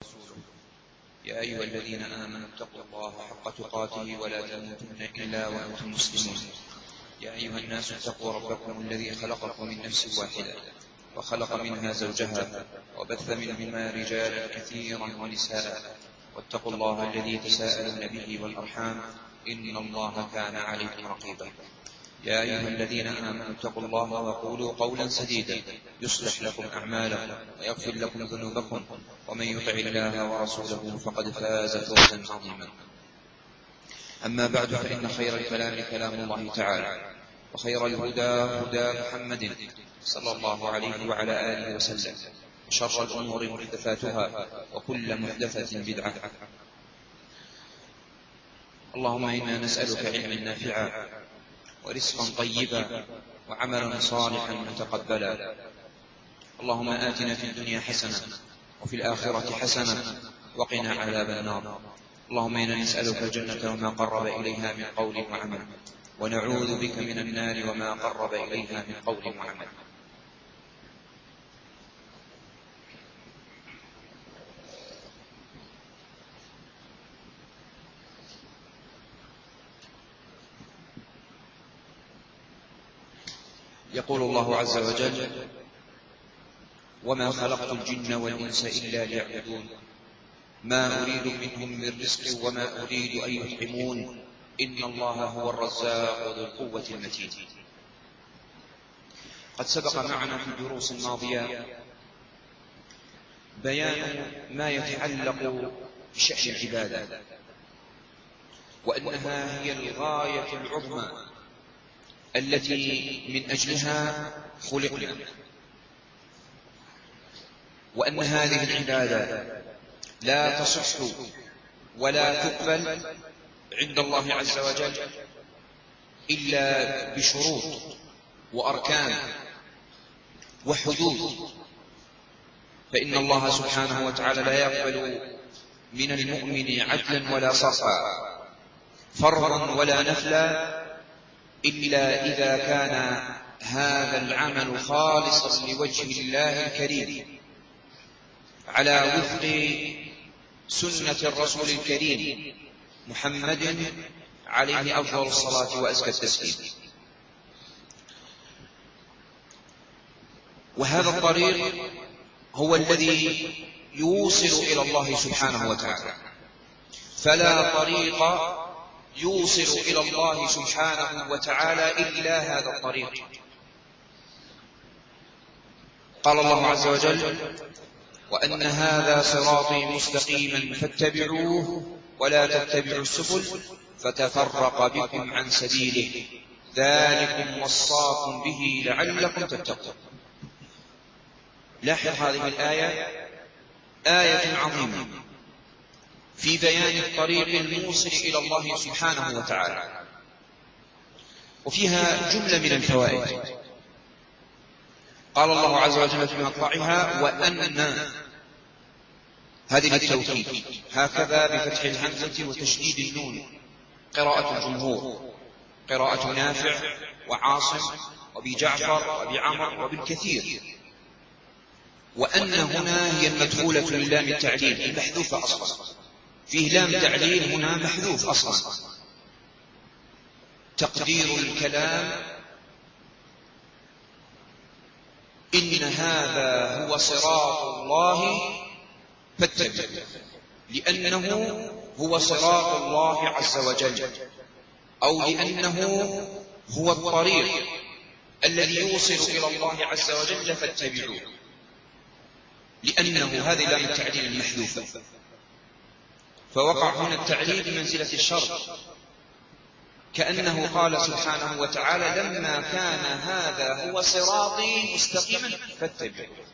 ورسوله. يا أيها الذين آمنوا اتقوا الله حق تقاته ولا تموتن إلا وأنتم مسلمون. يا أيها الناس اتقوا ربكم الذي خلقكم من نفس واحدة وخلق منها زوجها وبث منهما رجالا كثيرا ونساء، واتقوا الله الذي تساءلون به والأرحام إن الله كان عليكم رقيبا. يا أيها الذين آمنوا اتقوا الله وقولوا قولا سديدا يصلح لكم أعمالكم ويغفر لكم ذنوبكم، ومن يطع الله ورسوله فقد فاز فوزا عظيما. أما بعد، فإن خير الكلام كلام الله تعالى، وخير الهدى هدى محمد صلى الله عليه وعلى آله وسلم، وشر الأمور محدثاتها وكل محدثة بدعة. اللهم إنا نسألك علما نافعا ورزقا طيبا وعملا صالحا متقبلا. اللهم آتنا في الدنيا حسنة وفي الآخرة حسنة وقنا عذاب النار. اللهم إنا نسألك الجنة وما قرب إليها من قول وعمل، ونعوذ بك من النار وما قرب إليها من قول وعمل. يقول الله عز وجل: وما خلقت الجن والإنس إلا ليعبدون ما أريد منهم من رزق وما أريد أن يطعمون إن الله هو الرزاق ذو القوة المتين. قد سبق معنا في الدروس الماضية بيان ما يتعلق بشأن العبادة، وأنها هي الغاية العظمى التي من أجلها خلقنا، وأن هذه العبادة لا تصح ولا تقبل عند الله عز وجل إلا بشروط وأركان وحدود. فإن الله سبحانه وتعالى لا يقبل من المؤمن عدلا ولا صرفا، فرضا ولا نفلا، إلا إذا كان هذا العمل خالصا لوجه الله الكريم على وفق سنة الرسول الكريم محمد عليه أفضل الصلاة وأزكى التسليم. وهذا الطريق هو الذي يوصل إلى الله سبحانه وتعالى، فلا طريق يوصل إلى الله سبحانه وتعالى إلا هذا الطريق. قال الله عز وجل: وأن هذا صراطي مستقيما فاتبعوه ولا تتبعوا السبل فتفرق بكم عن سبيله ذلكم وصاكم به لعلكم تتقون. لاحظ هذه الآية آية عظيمة في بيان الطريق الموصل إلى الله سبحانه وتعالى، وفيها جملة من الفوائد. قال الله عز وجل في مطلعها: وأن، هذه للتوكيد، هكذا بفتح الهمزة وتشديد النون قراءة الجمهور، قراءة نافع وعاصم وابي جعفر وابي عمرو وابن كثير. وأن هنا هي المدخولة للام التعليل المحذوفة أصلا، فيه لام تعليل هنا محذوف أصلا. تقدير الكلام: إن هذا هو صراط الله فاتبعوه، لأنه هو صراط الله عز وجل، أو لأنه هو الطريق الذي يوصل إلى الله عز وجل فاتبعوه، لأنه هذه لام التعليل المحذوفة، فوقع هنا التعليل بمنزلة الشرط، كأنه قال سبحانه وتعالى: لما كان هذا هو صراطي مستقيما فاتبعوه.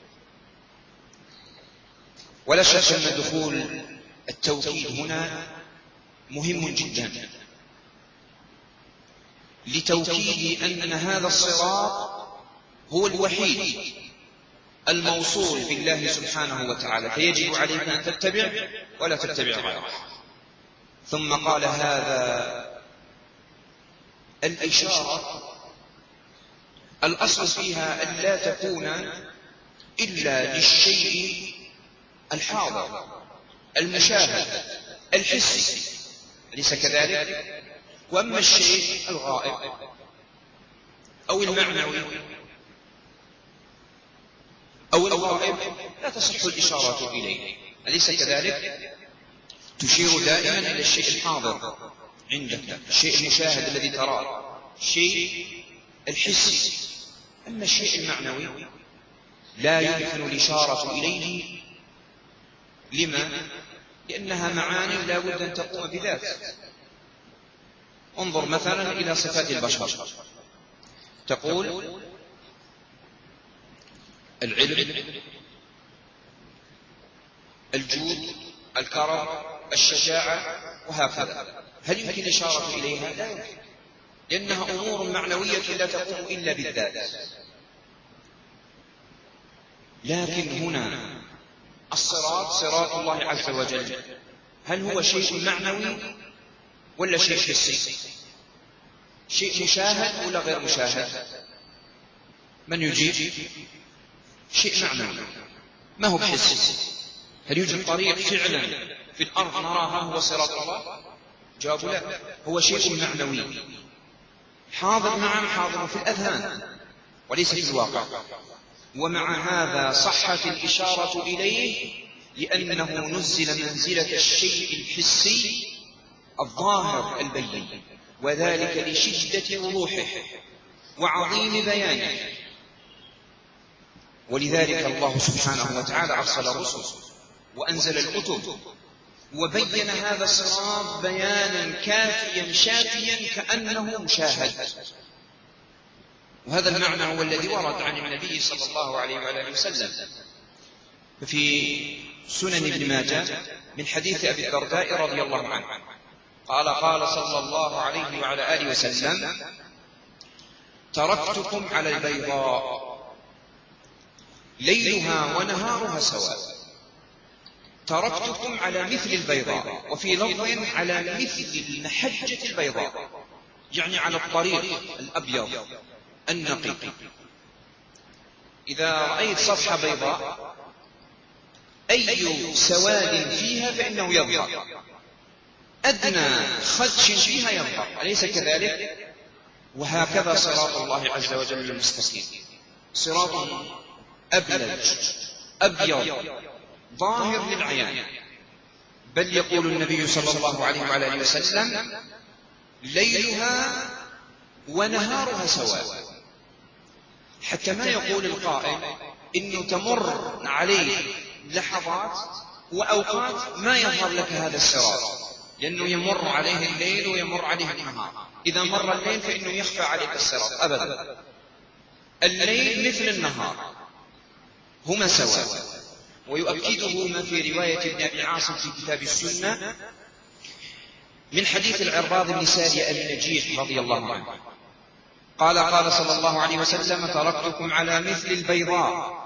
ولا شك أن دخول التوكيد هنا مهم جدا، لتوكيد أن هذا الصراط هو الوحيد الموصول بالله سبحانه وتعالى، فيجب عليك أن تتبع ولا تتبع غيره. ثم قال: هذا الإشارة الأصل فيها أن لا تكون إلا للشيء الحاضر، المشاهد الحسي، أليس كذلك؟ وأما الشيء الغائب أو المعنوي أو الغائب لا تصح الإشارة إليه، أليس كذلك؟ تشير دائما إلى الشيء الحاضر عندك، الشيء المشاهد الذي تراه، الشيء الحسي. أما الشيء المعنوي لا يمكن الإشارة إليه. لما؟ لأنها معاني لا بد أن تقوم بذات. انظر مثلا إلى صفات البشر، تقول العلم، الجود، الكرم، الشجاعة، وهكذا. هل يمكن الإشارة إليها؟ لا يمكن، لأنها أمور معنوية لا تقوم إلا بالذات. لكن هنا الصراط، صراط الله عز وجل، هل هو شيء معنوي ولا شيء حسي؟ شيء مشاهد ولا غير مشاهد؟ من يجيب؟ شيء معنوي، ما هو بحسي. هل يوجد طريق فعلا في الأرض نراها هو صراط الله؟ جواب لا، هو شيء معنوي حاضر، نعم حاضر في الأذهان وليس في الواقع. ومع هذا صحت الإشارة إليه لأنه نزل منزلة الشيء الحسي الظاهر البين، وذلك لشدة وضوحه وعظيم بيانه. ولذلك الله سبحانه وتعالى أرسل الرسل وأنزل الكتب وبين هذا الصراط بيانا كافيا شافيا كأنه مشاهد. وهذا المعنى هو الذي ورد عن النبي صلى الله عليه وآله وسلم في سنن ابن ماجه من حديث أبي الدرداء رضي الله عنه قال: قال صلى الله عليه وعلى آله وسلم: تركتكم على البيضاء ليلها ونهارها سواء. تركتكم على مثل البيضاء، وفي لفظ على مثل المحجة البيضاء، يعني على الطريق الأبيض النقي. إذا رأيت صفحة بيضاء أي سواد فيها فإنه يظهر، أدنى خدش فيها يظهر، أليس كذلك؟ وهكذا صراط الله عز وجل المستقيم، صراط أبلج أبيض ظاهر للعيان. بل يقول النبي صلى الله عليه وعلى آله وسلم: ليلها ونهارها سواء. حتى ما يقول القائل إنه تمر عليه لحظات وأوقات ما يظهر لك هذا الصراط، لأنه يمر عليه الليل ويمر عليه النهار. إذا مر الليل فإنه يخفى عليك الصراط. أبدا، الليل مثل النهار، هما سواء. ويؤكده ما في رواية ابن أبي عاصم في كتاب السنة من حديث العرباض بن سارية النجيح رضي الله عنه قال: قال صلى الله عليه وسلم: تركتكم على مثل البيضاء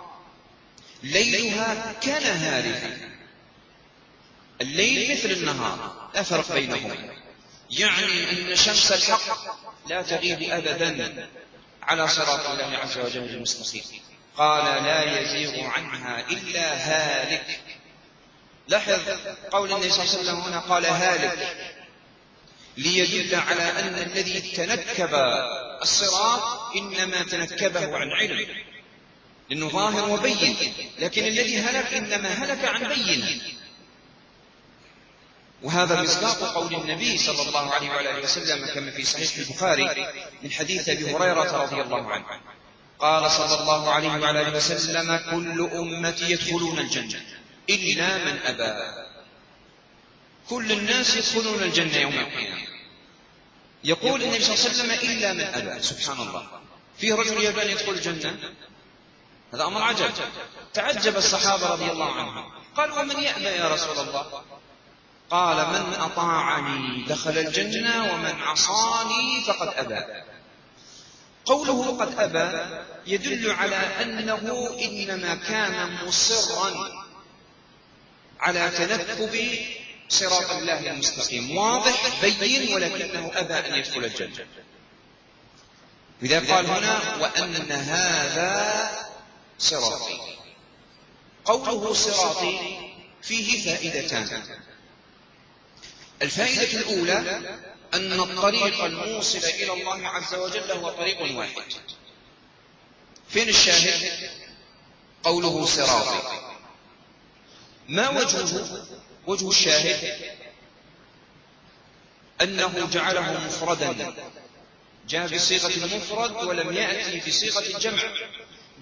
ليلها كنهارها. الليل مثل النهار، لا فرق بينهما، يعني أن شمس الحق لا تغيب أبدا على صراط الله عز وجل المستقيم. قال: لا يزيغ عنها إلا هالك. لاحظ قول النبي صلى الله عليه وسلم هنا قال هالك، ليدل على أن الذي تنكب الصراط إنما تنكبه عن علم، لأنه ظاهر وبين، لكن الذي هلك إنما هلك عن بين. وهذا مصداق قول النبي صلى الله عليه وآله وسلم كما في صحيح البخاري من حديث أبي هريرة رضي الله عنه قال صلى الله عليه وآله وسلم: كل أمتي يدخلون الجنة إلا من أبى. كل الناس يدخلون الجنة يوم القيامة. يقول النبي صلى الله عليه وسلم: إلا من أبى. سبحان الله، فيه رجل يبى أن يدخل الجنة؟ هذا أمر عجب. تعجب الصحابة رضي الله عنهم، قالوا: ومن يأبى يا رسول الله؟ قال: من أطاعني دخل الجنة ومن عصاني فقد أبى. قوله قد أبى يدل على أنه إنما كان مصرا على تنكب صراط الله المستقيم، واضح بين، ولكنه أبى أن يدخل الجنة. لذا قال هنا: وأن هذا صراطي. قوله صراطي فيه فائدتان. الفائدة الأولى أن الطريق الموصل إلى الله عز وجل هو طريق واحد. فين الشاهد؟ قوله صراطي. ما وجهه؟ وجه الشاهد أنه جعله مفردا، جاء بصيغة المفرد ولم يأتي بصيغة الجمع،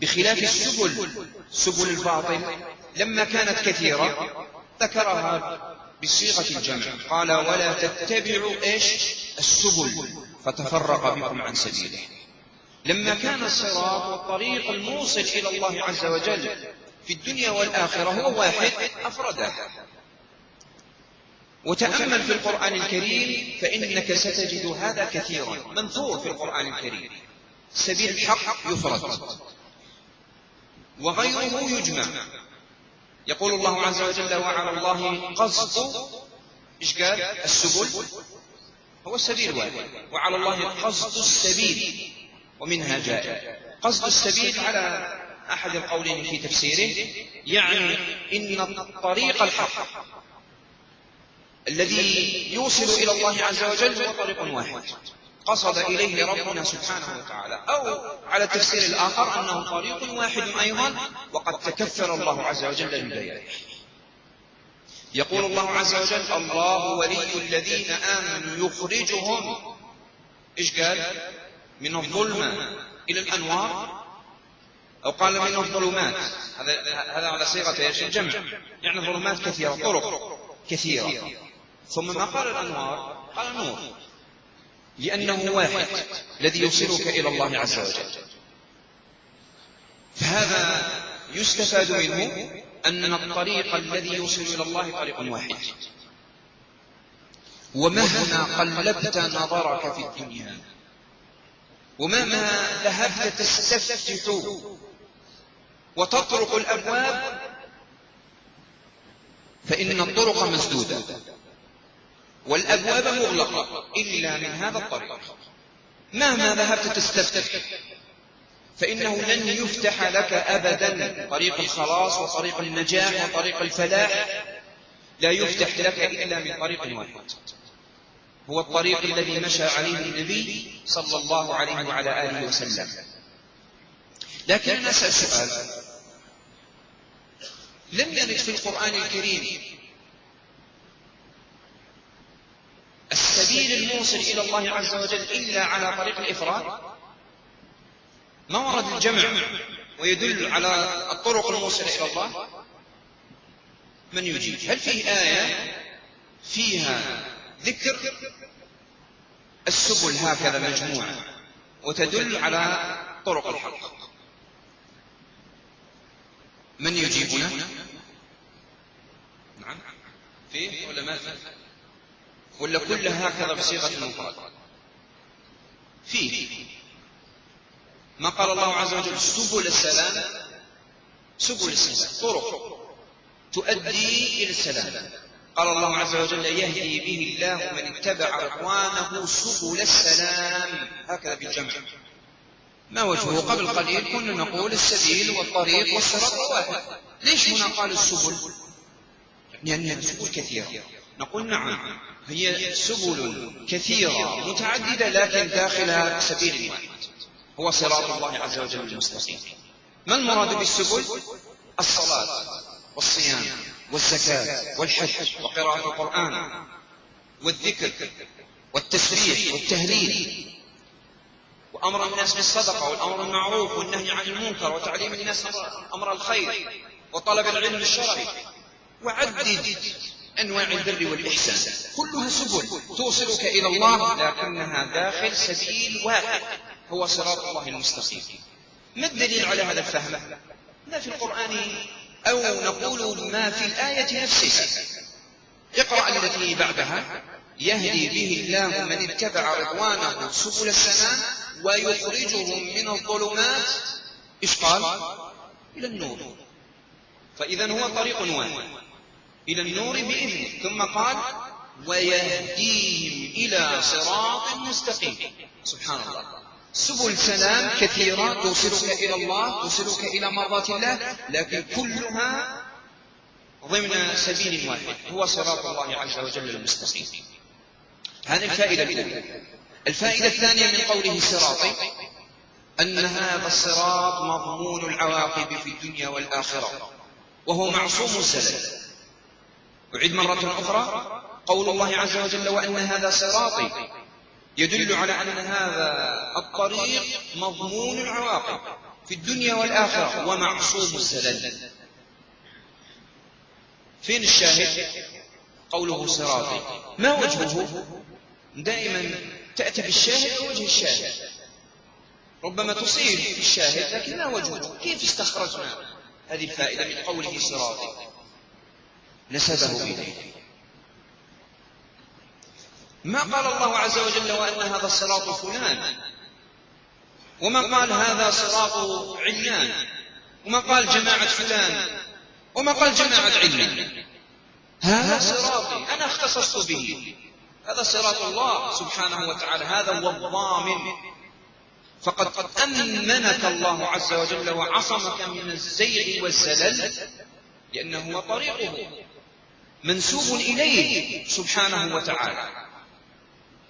بخلاف سبل الباطل لما كانت كثيرة ذكرها بصيغة الجمع، قال ولا تتبعوا السبل فتفرق بكم عن سبيله. لما كان الصراط والطريق الموصل إلى الله عز وجل في الدنيا والآخرة هو واحد أفرده. وتأمل في القرآن الكريم فإنك ستجد هذا كثيرا منثور في القرآن الكريم. سبيل الحق يفرد وغيره يجمع. يقول الله عز وجل وعلى الله قصد قال السبل هو السبيل واحد، وعلى الله قصد السبيل ومنها جاء. قصد السبيل على أحد القولين في تفسيره يعني إن الطريق الحق الذي يوصل إلى الله عز وجل هو طريق واحد قصد إليه ربنا سبحانه وتعالى، أو على التفسير الآخر أنه طريق واحد أيضا وقد تكفل الله عز وجل ببيانه. يقول الله عز وجل الله ولي الذين آمنوا يخرجهم قال من الظلمة إلى الأنوار، أو قال من الظلمات، هذا على صيغة الجمع، يعني ظلمات كثيرة، طرق كثيرة. ثم ما قال الأنوار قال نور، لأنه واحد الذي يوصلك إلى الله عز وجل. فهذا يستفاد منه أن الطريق الذي يوصل إلى الله طريق واحد. ومهما قلبت نظرك في الدنيا ومهما ذهبت تستفتح وتطرق الأبواب فإن الطرق مسدودة والأبواب مغلقة إلا من هذا الطريق. مهما ذهبت تستفتح فإنه لن يفتح لك أبدا طريق الخلاص وطريق النجاح وطريق الفلاح، لا يفتح لك إلا من طريق واحد، هو الطريق الذي مشى عليه النبي صلى الله عليه وعلى آله وسلم. لكن نسأل سؤال، لم يرد في القرآن الكريم السبيل الموصل إلى الله عز وجل إلا على طريق الإفراد؟ ما ورد الجمع ويدل على الطرق الموصلة إلى الله؟ من يجيب؟ هل فيه آية فيها ذكر السبل هكذا مجموعة وتدل على طرق الحق؟ من يجيبنا؟ نعم فيه ولا ما فيه؟ ولا كلها هكذا بصيغة المفرد؟ فيه. ما قال الله عز وجل سبل السلام؟ سبل السلام طرق تؤدي إلى السلام. قال الله عز وجل يهدي به الله من اتبع رضوانه سبل السلام، هكذا بالجمع. ما وجهه؟ قبل قليل كنا نقول السبيل والطريق والصراط واحد، ليش هنا قال السبل؟ لأن السبل كثيرة. نقول نعم هي سبل كثيرة متعددة لكن داخلها سبيل واحد هو صراط الله عز وجل المستقيم. ما المراد بالسبل؟ الصلاة والصيام والزكاة والحج وقراءة القرآن والذكر والتسبيح والتهليل وأمر الناس بالصدقة والأمر بالمعروف والنهي عن المنكر وتعليم الناس أمر الخير وطلب العلم الشرعي، وعدد أنواع البر والإحسان، كلها سبل توصلك إلى الله لكنها داخل سبيل واحد هو صراط الله المستقيم. ما الدليل على هذا الفهم؟ ما في القرآن أو نقول ما في الآية نفسها. اقرأ التي بعدها يهدي به الله من اتبع رضوانه سبل السلام ويخرجهم من الظلمات قال إلى النور. فإذا هو طريق واحد إلى النور بإذنه، ثم قال ويهديهم إلى صراط مستقيم. سبحان الله، سبل سلام كثيرة توصلك إلى الله، توصلك إلى مرضات الله، لكن كلها ضمن سبيل واحد هو صراط الله عز وجل المستقيم. هذه الفائدة الأولى. الفائدة الثانية من قوله صراطي أن هذا الصراط مضمون العواقب في الدنيا والآخرة، وهو معصوم الزلل. أعيد مرة أخرى، قول الله عز وجل وأن هذا صراطي يدل على أن هذا الطريق مضمون العواقب في الدنيا والآخرة ومعصوم الزلل. فين الشاهد؟ قوله صراطي، ما وجهه؟ دائما تأتي بالشاهد ووجه الشاهد، ربما تصيب في الشاهد لكن ما وجهه؟ كيف استخرجنا هذه الفائدة من قوله صراطي؟ نسبه إليه. ما قال الله عز وجل وأن هذا الصراط فلان، وما قال هذا صراط علان، وما قال جماعة فلان، وما قال جماعة علان. هذا صراطي أنا اختصصت به، هذا صراط الله سبحانه وتعالى، هذا هو الضامن. فقد أمنك الله عز وجل وعصمك من الزيغ والزلل، لأنه هو طريقه منسوب إليه سبحانه وتعالى.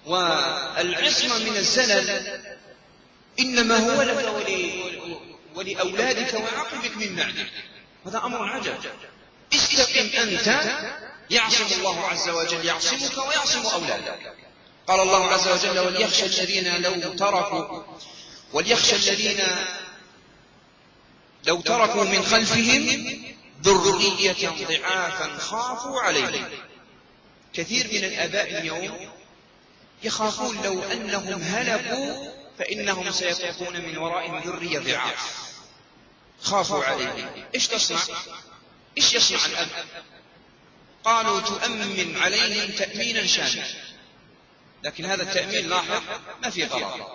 والعصمة من الزلل إنما هو لك ولأولادك وعقبك من بعدك. هذا أمر عجب. استقم أنت يعصم الله عز وجل، يعصمك ويعصم أولادك. قال الله عز وجل وليخشى الذين لو تركوا من خلفهم ذرية ضعافا خافوا عليهم. كثير من الآباء اليوم يخافون لو أنهم هلكوا فإنهم سيتركون من ورائهم ذرية ضعاف، خافوا عليهم. إيش تصنع؟ إيش يصنع الأب؟ قالوا تؤمن عليهم تأمينا شاملا، لكن هذا التأمين لاحظ ما فيه غرض،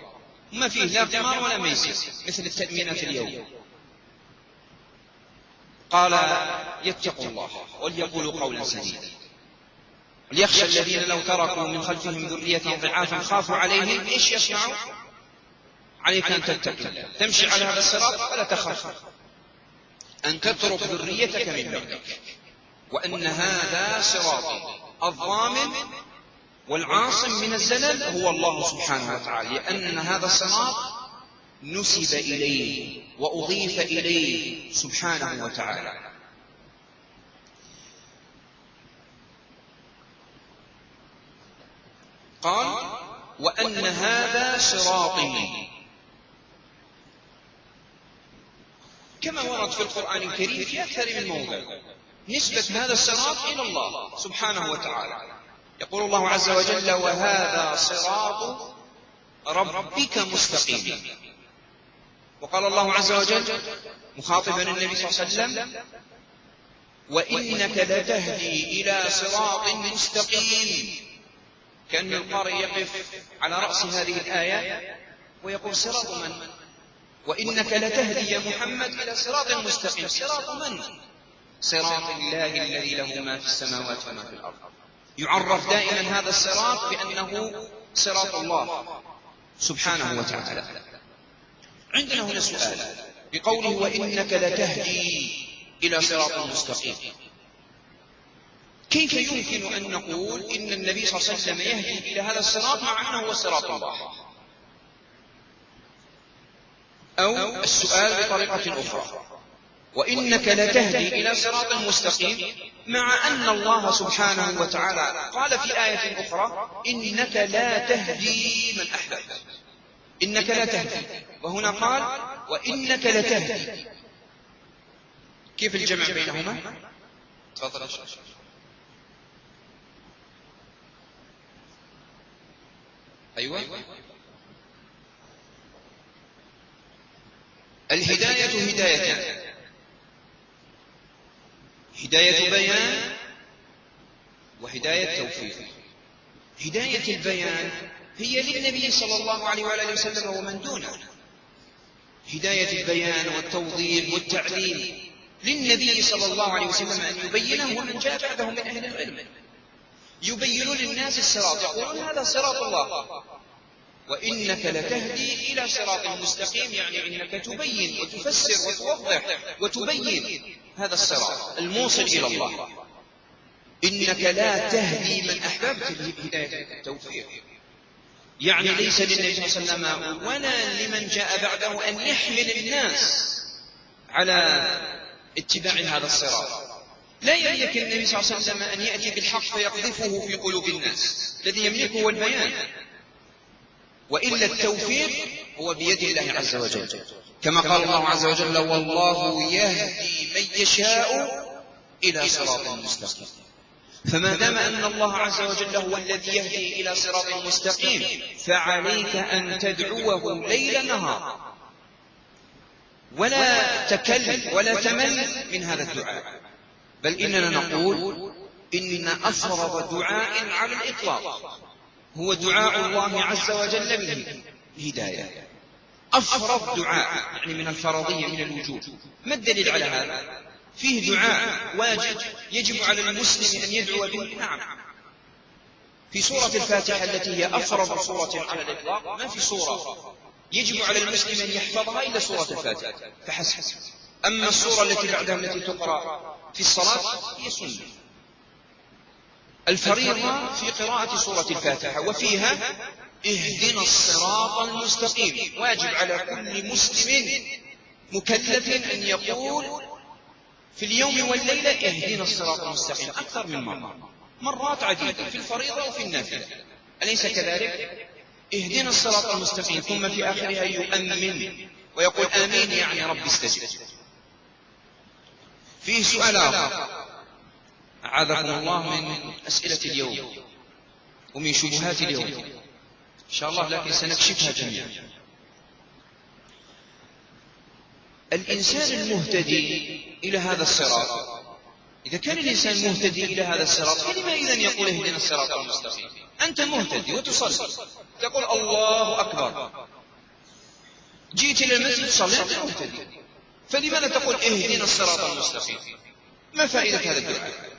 ما فيه لا قمار ولا ميسر مثل التأمينات اليوم. قال يتقوا الله وليقولوا قولا سديدا. وليخشى الذين لو تركوا من خلفهم ذرية ضعافا خافوا عليهم. ايش يصنعوا؟ عليك ان تتقي الله، تمشي على هذا الصراط ولا تخاف ان تترك ذريتك من بعدك، وان هذا صراطي. الضامن والعاصم من الزلل هو الله سبحانه وتعالى، لان هذا الصراط نسب إليه وأضيف إليه سبحانه وتعالى. قال وأن هذا صراطي، كما ورد في القرآن الكريم في أكثر من موضع نسبة هذا الصراط إلى الله سبحانه وتعالى. يقول الله عز وجل وهذا صراط ربك مستقيم. وقال الله عز وجل مخاطبا النبي صلى الله عليه وسلم وإنك لتهدي إلى صراط مستقيم. كأن القارئ يقف على رأس هذه الآية ويقول صراط من؟ وإنك لتهدي يا محمد إلى صراط مستقيم. صراط من؟ صراط الله الذي له ما في السماوات وما في الأرض. يعرف دائما هذا الصراط بأنه صراط الله سبحانه وتعالى. عندنا هنا سؤال بقوله وإنك لتهدي إلى صراط مستقيم. كيف يمكن أن نقول إن النبي صلى الله عليه وسلم يهدي إلى هذا الصراط مع أنه هو صراط الله؟ أو السؤال بطريقة أخرى وإنك لتهدي إلى صراط مستقيم مع أن الله سبحانه وتعالى قال في آية أخرى إنك لا تهدي من أحببت. إنك لا تهدي، وهنا قال وإنك لتهدي. كيف الجمع بينهما؟ تفضل. أيوة. الهداية هدايتان، هداية بيان وهداية توفيق. هداية البيان هي للنبي صلى الله عليه وآله وسلم ومن دونه. هداية البيان والتوضيح والتعليم للنبي صلى الله عليه وسلم أن يبينه ومن جاء بعده من أهل العلم، يبينون للناس الصراط، يقولون هذا صراط الله. وإنك لتهدي إلى صراط مستقيم، يعني إنك تبين وتفسر وتوضح وتبين هذا الصراط الموصل إلى الله. إنك لا تهدي من أحببت، هداية التوفيق. يعني ليس للنبي صلى الله عليه وسلم ولا لمن جاء بعده أن يحمل الناس على اتباع هذا الصراط. لا يملك النبي صلى الله عليه وسلم أن يأتي بالحق فيقذفه في قلوب الناس، الذي يملكه هو البيان، وإلا التوفيق هو بيد الله عز وجل، كما قال الله عز وجل: والله يهدي من يشاء إلى صراط مستقيم. فما دام أن الله عز وجل هو الذي يهدي إلى صراط مستقيم، فعليك أن تدعوه ليل نهار، ولا تكل ولا تمل من هذا الدعاء. بل إننا نقول إن أفرض دعاء على الإطلاق هو دعاء الله عز وجل بالهداية. أفرض دعاء يعني من الفرضية، من الوجوب. ما الدليل على هذا؟ فيه دعاء واجب يجب على المسلم أن يدعو به. نعم، في سورة الفاتحة التي هي أفرض سورة على الإطلاق، ما في سورة يجب على المسلم أن يحفظها إلا سورة الفاتحة فحسب. أما السورة التي بعدها التي تقرأ في الصلاة هي سنة. الفريضة في قراءة سورة الفاتحة، وفيها اهدنا الصراط المستقيم. واجب على كل مسلم مكلف أن يقول في اليوم والليلة اهدنا الصراط المستقيم أكثر من مرات عديدة، في الفريضة وفي النافلة. أليس كذلك؟ اهدنا الصراط المستقيم، ثم في آخرها يؤمن ويقول آمين يعني رب استجب. فيه سؤال آخر أعاذكم الله من أسئلة اليوم ومن شبهات اليوم إن شاء الله، لكن سنكشفها جميعا. الإنسان المهتدي إلى هذا الصراط، إذا كان الإنسان مهتدي إلى هذا الصراط، فلما إذن يقول اهدنا الصراط المستقيم؟ أنت مهتدي وتصلي، تقول الله أكبر، جئت إلى المسجد تصلي، أنت مهتدي، فلماذا تقول اهدنا الصراط المستقيم؟ ما فائدة هذا الدعاء؟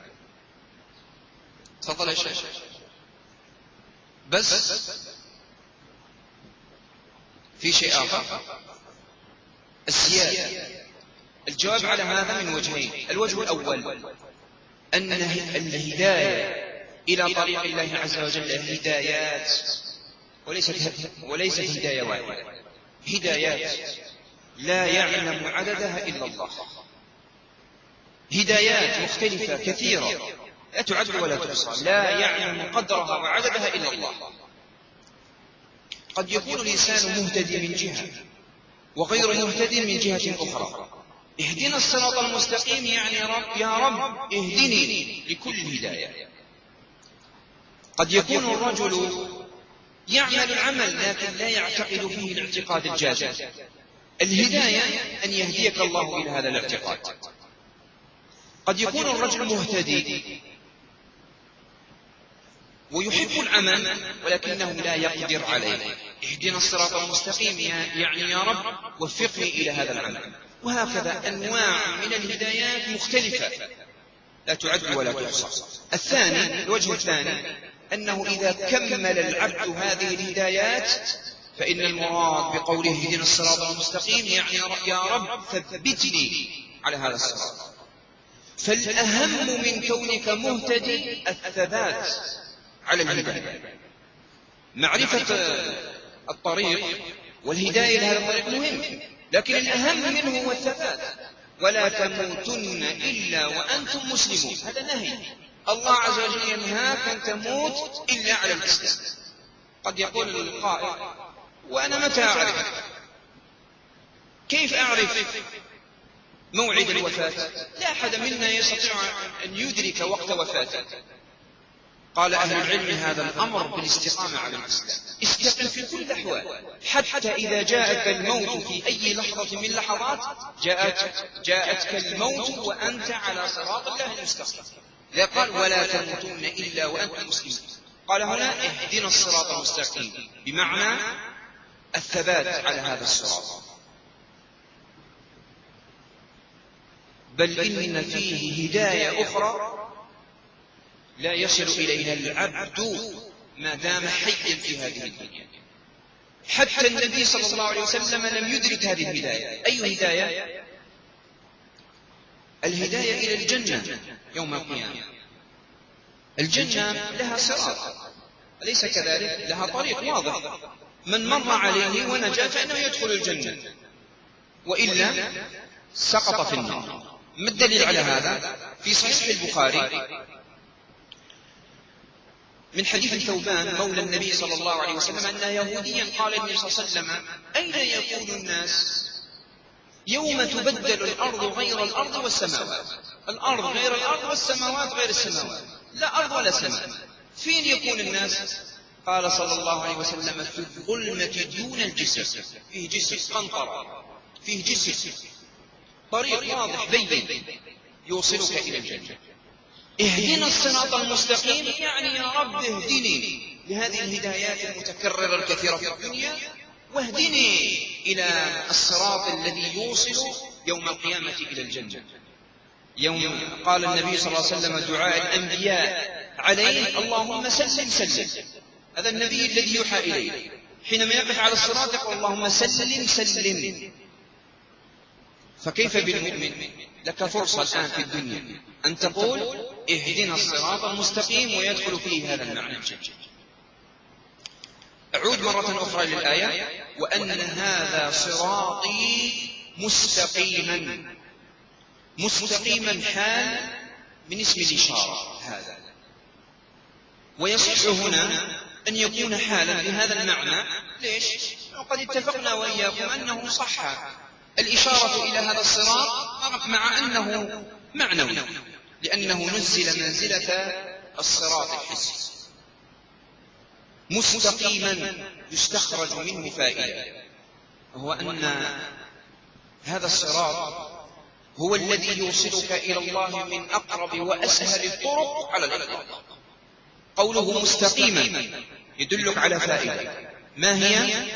تفضل يا شيخ. بس في شيء آخر، الزيادة. الجواب على هذا من وجهين. الوجه الأول أن الهداية إلى طريق الله عز وجل هدايات، وليست هداية واحدة، هدايات لا يعلم عددها إلا الله. هدايات مختلفة كثيرة لا تعد ولا تحصى، لا يعلم قدرها وعددها إلا الله. قد يكون الإنسان مهتدي من جهة وغير مهتدي من جهة أخرى. اهدنا الصراط المستقيم يعني يا رب اهدني لكل الهداية. قد يكون الرجل يعمل العمل لكن لا يعتقد فيه الاعتقاد الجازم. الهداية أن يهديك الله إلى هذا الاعتقاد. قد يكون الرجل مهتدي ويحب العمل ولكنه لا يقدر عليه. اهدنا الصراط المستقيم يعني يا رب وفقني إلى هذا العمل. وهكذا أنواع من الهدايات مختلفة لا تعد ولا تحصى. الثاني، الوجه الثاني، أنه إذا كمل العبد هذه الهدايات فإن المراد بقوله اهدنا الصراط المستقيم يعني يا رب ثبتني على هذا الصراط. فالأهم من كونك مهتدي الثبات على الهداية. معرفة الطريق والهداية لهذا الطريق مهم، لكن الأهم منه هو الثبات. ولا تموتن إلا وأنتم مسلمون، هذا نهي. الله عز وجل ينهاك أن تموت إلا على الإسلام. قد يقول القائل وأنا متى أعرف؟ كيف أعرف موعد الوفاة؟ لا أحد منا يستطيع أن يدرك وقت وفاته. قال أهل العلم هذا الأمر بالاستقامة على الإسلام. استقم في كل الأحوال، حتى إذا جاءك الموت في أي لحظة من اللحظات جاءتك الموت وأنت على صراط الله المستقيم. لا قال ولا تموتن إلا وأنتم مسلمون، قال هنا اهدنا الصراط المستقيم بمعنى الثبات على هذا الصراط. بل إن فيه هداية أخرى لا يصل إليها العبد ما دام حيا في هذه الدنيا. حتى النبي صلى الله عليه وسلم لم يدرك هذه الهداية. أي هداية؟ الهداية إلى الجنة يوم القيامة. الجنة لها صراط، أليس كذلك؟ لها طريق واضح، من مر عليه ونجا فإنه يدخل الجنة، وإلا سقط في النار. ما الدليل على هذا؟ في صحيح البخاري من حديث ثوبان مولى النبي صلى الله عليه وسلم أن يهوديا قال النبي صلى الله عليه وسلم: أين يكون الناس يوم تبدل الأرض غير الأرض والسماوات؟ الأرض غير الأرض والسماوات غير السماوات، لا أرض ولا سماء. فين يكون الناس؟ قال صلى الله عليه وسلم: في الظلمة دون الجسر. فيه جسر قنطرة، فيه جسر، طريق واضح بين يوصلك إلى الجنة. اهدنا الصراط المستقيم، يعني يا رب اهدني لهذه الهدايات المتكررة الكثيرة في الدنيا، واهدني إلى الصراط الذي يوصل يوم القيامة إلى الجنة. يوم قال النبي صلى الله عليه وسلم دعاء الأنبياء عليه: اللهم سلم سلم. هذا النبي الذي يوحى إليه حينما يقف على الصراط يقول: اللهم سلم سلم. فكيف بالمؤمن؟ لك فرصة الآن في الدنيا أن تقول: اهدنا الصراط المستقيم، ويدخل فيه هذا المعنى الجديد. أعود مرة أخرى للآية: وأن هذا صراطي مستقيما. مستقيما حال من اسم الإشارة هذا، ويصح هنا أن يكون حالا بهذا المعنى. ليش؟ وقد اتفقنا وإياكم أنه صح الإشارة إلى هذا الصراط مع أنه معنوي، لأنه نزل منزلة الصراط الحسي. مستقيما يستخرج منه فائدة، وهو أن هذا الصراط هو الذي يوصلك إلى الله من أقرب وأسهل الطرق على الإطلاق. قوله مستقيما يدلك على فائدة، ما هي؟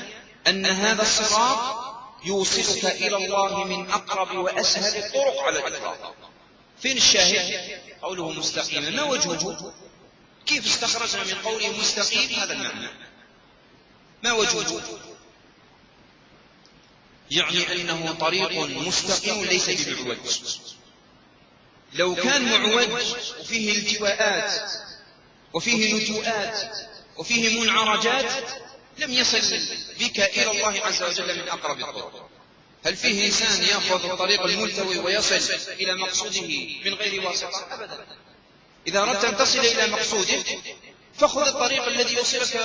أن هذا الصراط يوصلك إلى الله من أقرب وأسهل الطرق على الإطلاق. فين الشاهد؟ قوله مستقيما، ما وجهه؟ كيف استخرجنا من قوله مستقيم هذا المعنى؟ ما وجهه؟ يعني أنه طريق مستقيم ليس بمعوج. لو كان معوج وفيه التواءات وفيه نتوءات وفيه منعرجات لم يصل بك إلى الله عز وجل من أقرب الطرق. هل فيه إنسان يأخذ الطريق الملتوي ويصل إلى مقصوده من غير واسطة؟ أبدا. إذا أردت أن تصل إلى مقصودك فخذ الطريق الذي يوصلك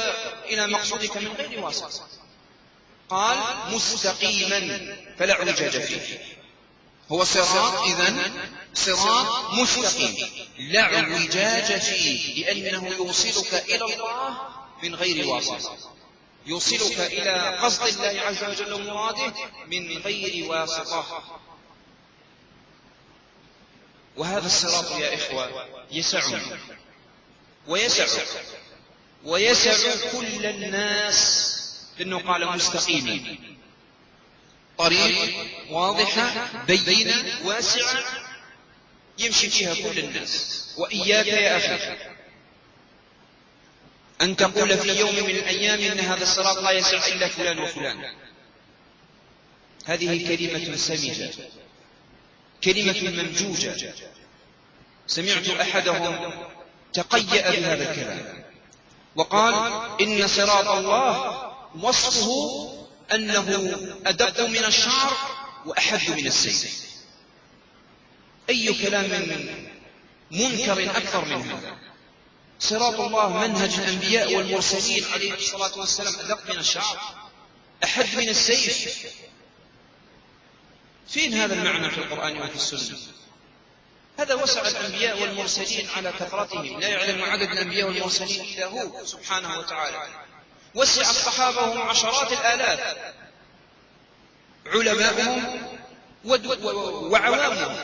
إلى مقصودك من غير واسطة. قال مستقيما فلا اعوجاج فيه، هو صراط، إذن صراط مستقيم لا اعوجاج فيه، لأنه يوصلك إلى الله من غير واسطة، يوصلك إلى قصد الله عز وجل ومراده من غير واسطة. وهذا الصراط يا إخوة يسعنا ويسع كل الناس، لأنه قال مستقيما، طريق واضحة بينة واسعة يمشي فيها كل الناس. وإياك يا أخي أن تقول في يوم من الأيام إن هذا الصراط لا يسع إلا فلان وفلان. هذه كلمة سمجة، كلمة ممجوجة. سمعت أحدهم تقيأ بهذا الكلام وقال إن صراط الله وصفه أنه أدق من الشعر وأحد من السيف. أي كلام منكر أكثر من هذا؟ صراط الله منهج الأنبياء والمرسلين عليه الصلاة والسلام أدق من الشعر، أحد من السيف. فين هذا المعنى في القرآن وفي السنة؟ هذا وسع الأنبياء والمرسلين على كثرتهم، لا يعلم عدد الأنبياء والمرسلين إلا هو سبحانه وتعالى. وسع الصحابة هم عشرات الآلاف، علماءهم وعوامهم.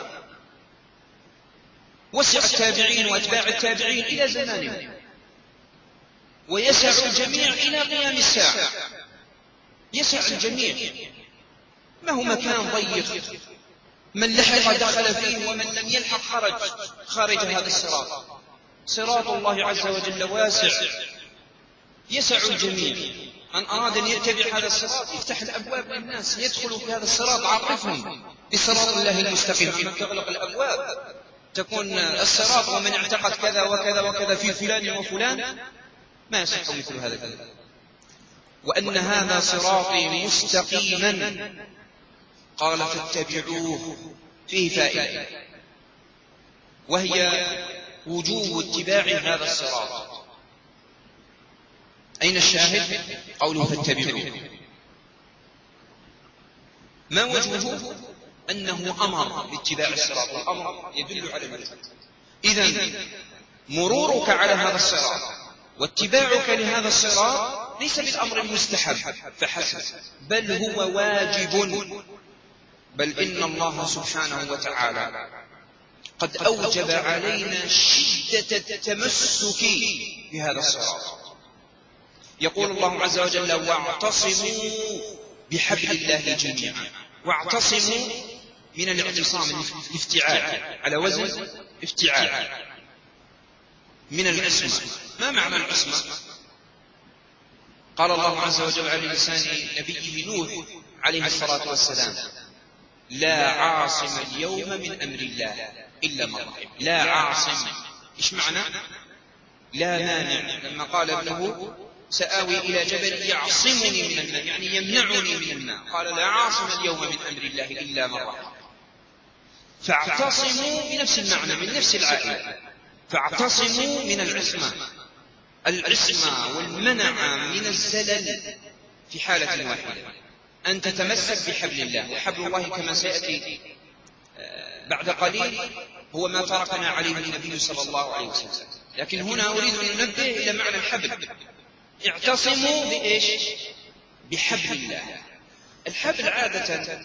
وسع التابعين وأتباع التابعين إلى زمانهم، ويسع الجميع إلى قيام الساعة. يسع الجميع، ما هو مكان ضيق، من لحق دخل فيه ومن لم يلحق خارج هذا الصراط. صراط الله عز وجل واسع يسع الجميع. من أراد أن يتبع هذا الصراط يفتح الأبواب للناس يدخلوا في هذا الصراط، عرفهم بصراط الله المستقيم. أما تغلق الأبواب تكون الصراط ومن اعتقد كذا وكذا وكذا في فلان وفلان، ما يصح مثل هذا الكلام. وأن هذا صراطي مستقيما قال فاتبعوه، فيه فائدة، وهي وجوب اتباع هذا الصراط. أين الشاهد؟ قوله فاتبعوه. ما وجهه؟ أنه أمر باتباع الصراط، والأمر يدل على الوجوب. إذن مرورك على هذا الصراط واتباعك لهذا الصراط ليس بالأمر المستحب فحسب، بل هو واجب. بل إن الله سبحانه وتعالى قد أوجب علينا شدة التمسك بهذا الصراط. يقول الله عز وجل واعتصموا بحبل الله جميعا. واعتصموا من الاعتصام، الافتعال، على وزن افتعال، من العصمة. ما معنى العصمة؟ قال الله عز وجل على لسان نبيه نوح عليه الصلاة والسلام لا عاصم اليوم من أمر الله إلا من رحم. لا عاصم، إيش معنى؟ لا مانع. لما قال ابنه سآوي إلى جبل يعصمني من الماء، يعني يمنعني من الماء، قال لا عاصم اليوم من أمر الله إلا من رحم. فاعتصموا بنفس المعنى، من نفس العائلة. فاعتصموا من العصمة، العصمة والمنع من الزلل في حالة واحدة، أن تتمسك بحبل الله. وحبل الله كما سيأتي بعد قليل هو ما تركنا عليه النبي صلى الله عليه وسلم. لكن هنا أريد أن ننبه إلى معنى الحبل. اعتصموا بإيش؟ بحبل الله. الحبل عادة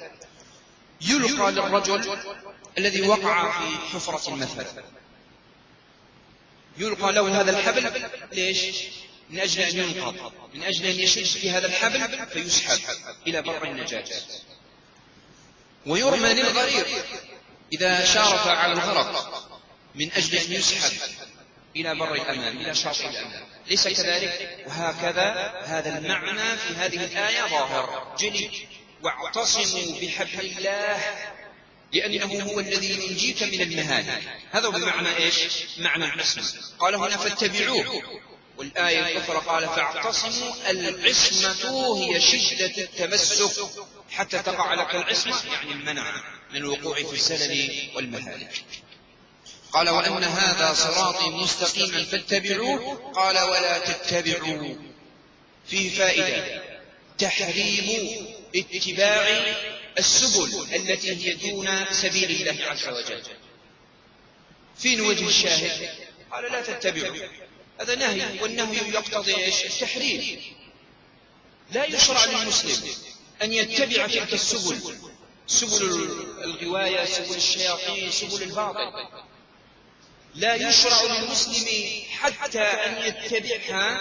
يلقى للرجل الذي وقع في حفرة المثل، يلقى له هذا الحبل. ليش؟ من أجل أن ينقض، من أجل أن يشد في هذا الحبل فيسحب إلى بر النجاة. ويرمى للغريق إذا شارف على الغرق من أجل أن يسحب إلى بر الأمان، إلى شاطئ الأمان. ليس كذلك؟ وهكذا هذا المعنى في هذه الآية ظاهر جلي. واعتصموا بحبل الله لأنه هو الذي ينجيك من المهالك. هذا بمعنى إيش؟ معنى العصمة. قال هنا فاتبعوه، والآية الأخرى قال فاعتصموا. العصمة هي شدة التمسك حتى تقع لك العصمة، يعني المنع من الوقوع في الزلل والمهالك. قال وأن هذا صراطي مستقيما فاتبعوه. قال ولا تتبعوا، فيه فائدة، تحريم اتباع السبل التي هي دون سبيل الله عز وجل. فين وجه الشاهد؟ قال لا تتبعوا، هذا نهي، والنهي يقتضي ايش؟ التحريم. لا يشرع للمسلم أن يتبع تلك السبل، سبل الغواية، سبل الشياطين، سبل الباطل. لا يشرع للمسلم حتى أن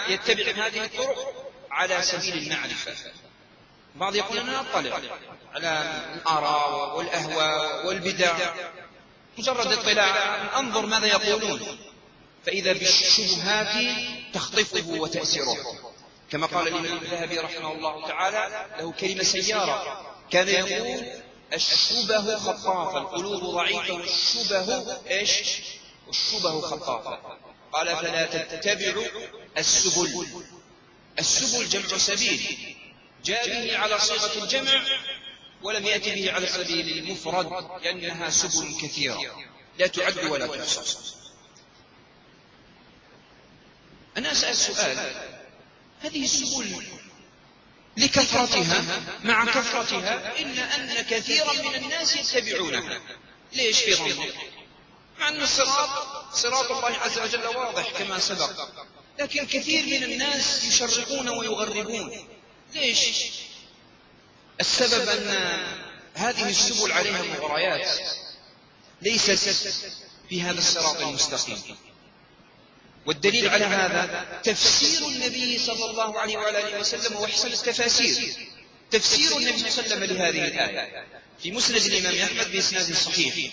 يتبع هذه الطرق على سبيل المعرفة. بعض يقول أنا أطلع على الآراء والأهواء والبدع، مجرد اطلاع أنظر ماذا يقولون، فإذا بالشبهات تخطفه وتأسره. كما قال الإمام الذهبي رحمه الله تعالى، له كلمة سيارة كان يقول الشبه خطافة، القلوب ضعيفة والشبه إيش؟ والشبه خطافة. قال فلا تتبعوا السبل. السبل جمع سبيل، جاء به على صيغة الجمع ولم يأتي به على سبيل المفرد، لأنها سبل كثيرة لا تعد ولا تحصى. أنا أسأل سؤال، هذه السبل لكثرتها، مع كثرتها إلا أن كثيرا من الناس يتبعونها. ليش في ظنك؟ مع أن صراط الله عز وجل واضح كما سبق، لكن كثير من الناس يشرقون ويغربون. ليش؟ السبب أن هذه السبل عليها مغريات ليست في هذا الصراط المستقيم. والدليل على هذا تفسير النبي صلى الله عليه وآله وسلم، وأحسن التفاسير تفسير النبي صلى الله عليه وسلم لهذه الآية في مسند الإمام أحمد بإسناد صحيح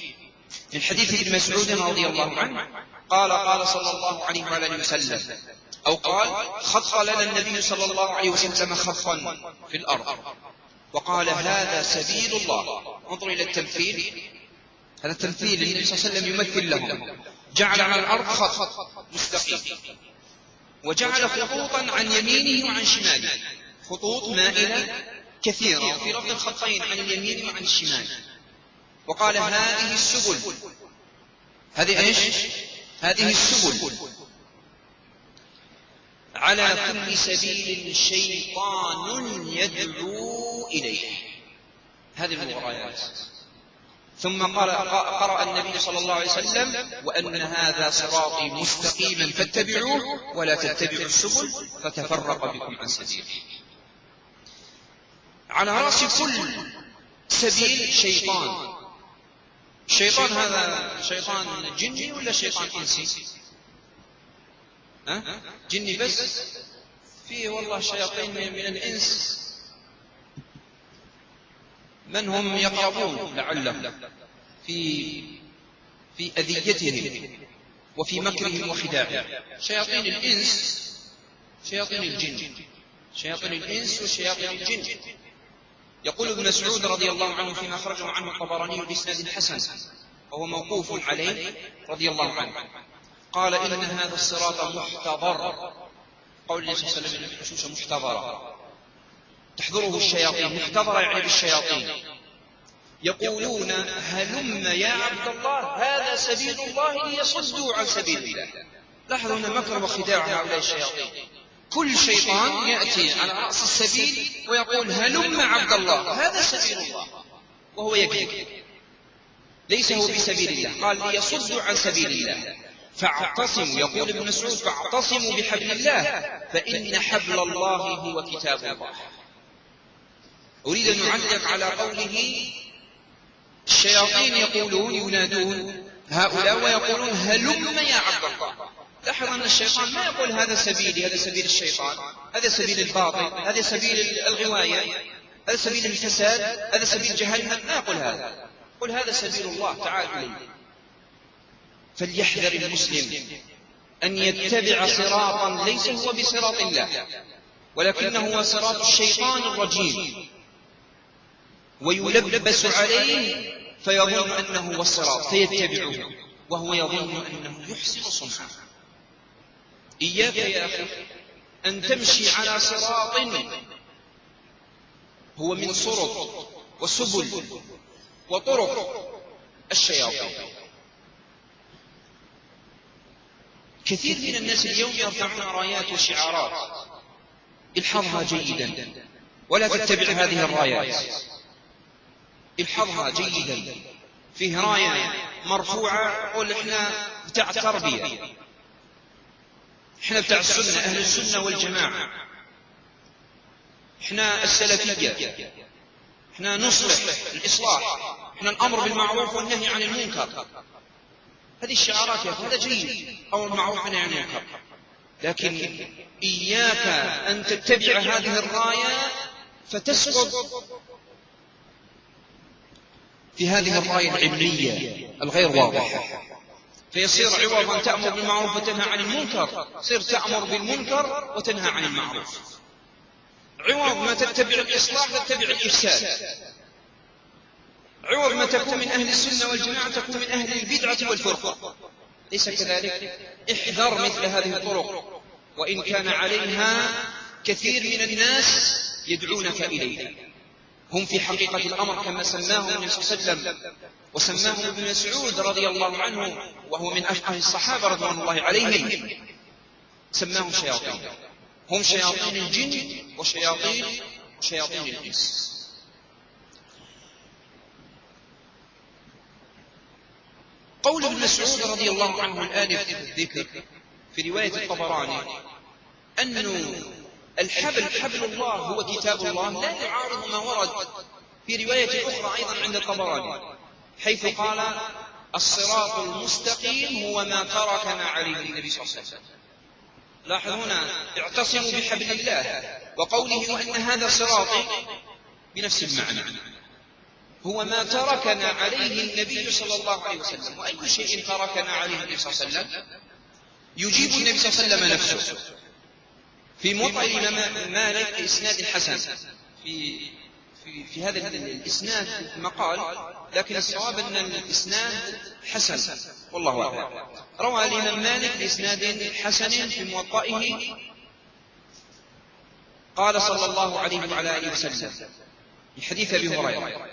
من حديث ابن مسعود رضي الله عنه قال قال صلى الله عليه وآله وسلم أو قال خط لنا النبي صلى الله عليه وسلم خطا في الأرض وقال هذا سبيل الله. انظر إلى التمثيل، هذا التمثيل النبي صلى الله عليه وسلم يمثل لهم، جعل على الأرض خط مستقيم وجعل خطوطا عن يمينه وعن شماله، خطوط مائلة كثيرة، في لفظ الخطين عن اليمين وعن الشمال، وقال هذه السبل. هذه ايش؟ هذه السبل على كل سبيل شيطان يدعو إليه. هذه المغريات. ثم قرأ النبي صلى الله عليه وسلم وأن هذا صراطي مستقيما فاتبعوه ولا تتبعوا السبل فتفرق بكم عن سبيله. على رأس كل سبيل شيطان. الشيطان هذا شيطان جني ولا شيطان إنسي؟ جني بس؟ فيه والله شياطين من الإنس من هم يقربون لعلهم في أذيتهم وفي مكرهم وخداعهم. شياطين الإنس شياطين الجن، شياطين الإنس وشياطين الجن. يقول ابن مسعود رضي الله عنه فيما أخرجه عنه الطبراني بإسناد حسن وهو موقوف عليه رضي الله عنه، قال إن هذا الصراط محتضر. قول النبي صلى الله عليه وسلم إن الحشوش محتضرة تحضره الشياطين، محتضرة يعني بالشياطين، يقولون هلم يا عبد الله هذا سبيل الله ليصدوا عن سبيل الله. لاحظوا هنا مكر وخداع هؤلاء الشياطين. كل شيطان يأتي على رأس السبيل ويقول هلم عبد الله هذا سبيل الله، وهو يكذب، ليس هو بسبيل الله. قال ليصدوا عن سبيل الله. فاعتصموا، يقول ابن مسعود فاعتصموا بحبل الله فإن حبل الله هو كتاب الله. أريد أن أعلق على قوله الشياطين يقولون ينادون هؤلاء ويقولون هلم يا عبد الله. لاحظ أن الشيطان ما يقول هذا سبيلي، هذا سبيل الشيطان، هذا سبيل الباطل، هذا سبيل الغواية، هذا سبيل الفساد، هذا سبيل جهنم، ما يقول هذا، قل هذا سبيل الله تعال إليه. فليحذر المسلم أن يتبع صراطا ليس هو بصراط الله ولكنه هو صراط الشيطان الرجيم، ويلبس عليه فيظن أنه هو الصراط فيتبعه وهو يظن أنه يحسن صنعا. إياك يا أخي أن تمشي على صراط هو من صرط وسبل وطرق الشياطين. كثير من الناس اليوم يرفعون رايات وشعارات، الحظها جيدا ولا تتبع هذه الرايات، الحظها جيدا. فيه راية مرفوعة قل احنا بتاع تربية، احنا بتاع السنة، أهل السنة والجماعة، احنا السلفية، احنا نصلح الإصلاح، احنا الأمر بالمعروف والنهي عن المنكر. هذه الشعارات يا أخي هذا جيد، أو المعروف والنهي عن المنكر، لكن إياك أن تتبع هذه الراية فتسقط في هذه الراية العلمية الغير واضحة، فيصير عوضا تأمر بالمعروف وتنهى عن المنكر تصير تأمر بالمنكر وتنهى عن المعروف. عوض ما تتبع الإصلاح تتبع الإفساد، عوض ما تكون من أهل السنة والجماعة تكون من أهل البدعة والفرقة. ليس كذلك؟ احذر مثل هذه الطرق وإن كان عليها كثير من الناس يدعونك إليها. هم في حقيقة الأمر كما سماهم النبي صلى الله عليه وسلم وسماهم ابن مسعود رضي الله عنه وهو من أفقه الصحابة رضوان الله عليهم، سماهم شياطين. هم شياطين الجن وشياطين الإنس. قول ابن مسعود رضي الله عنه الآن في الذكر في رواية الطبراني أن الحبل حبل الله هو كتاب الله لا يعارض ما ورد في رواية أخرى أيضا عند الطبراني حيث قال الصراط المستقيم هو ما تركنا عليه النبي صلى الله عليه وسلم. لاحظوا هنا اعتصموا بحبل الله وقوله وأن هذا صراطي بنفس المعنى هو ما تركنا عليه النبي صلى الله عليه وسلم. وأي شيء تركنا عليه النبي صلى الله عليه وسلم يجيب النبي صلى الله عليه وسلم نفسه في موطأ الإمام مالك بإسناد حسن. في هذا الإسناد مقال، لكن الصواب أن الإسناد حسن والله أعلم. روى الإمام مالك بإسناد حسن في موطئه قال صلى الله عليه وعلى آله وسلم في حديث أبي هريرة: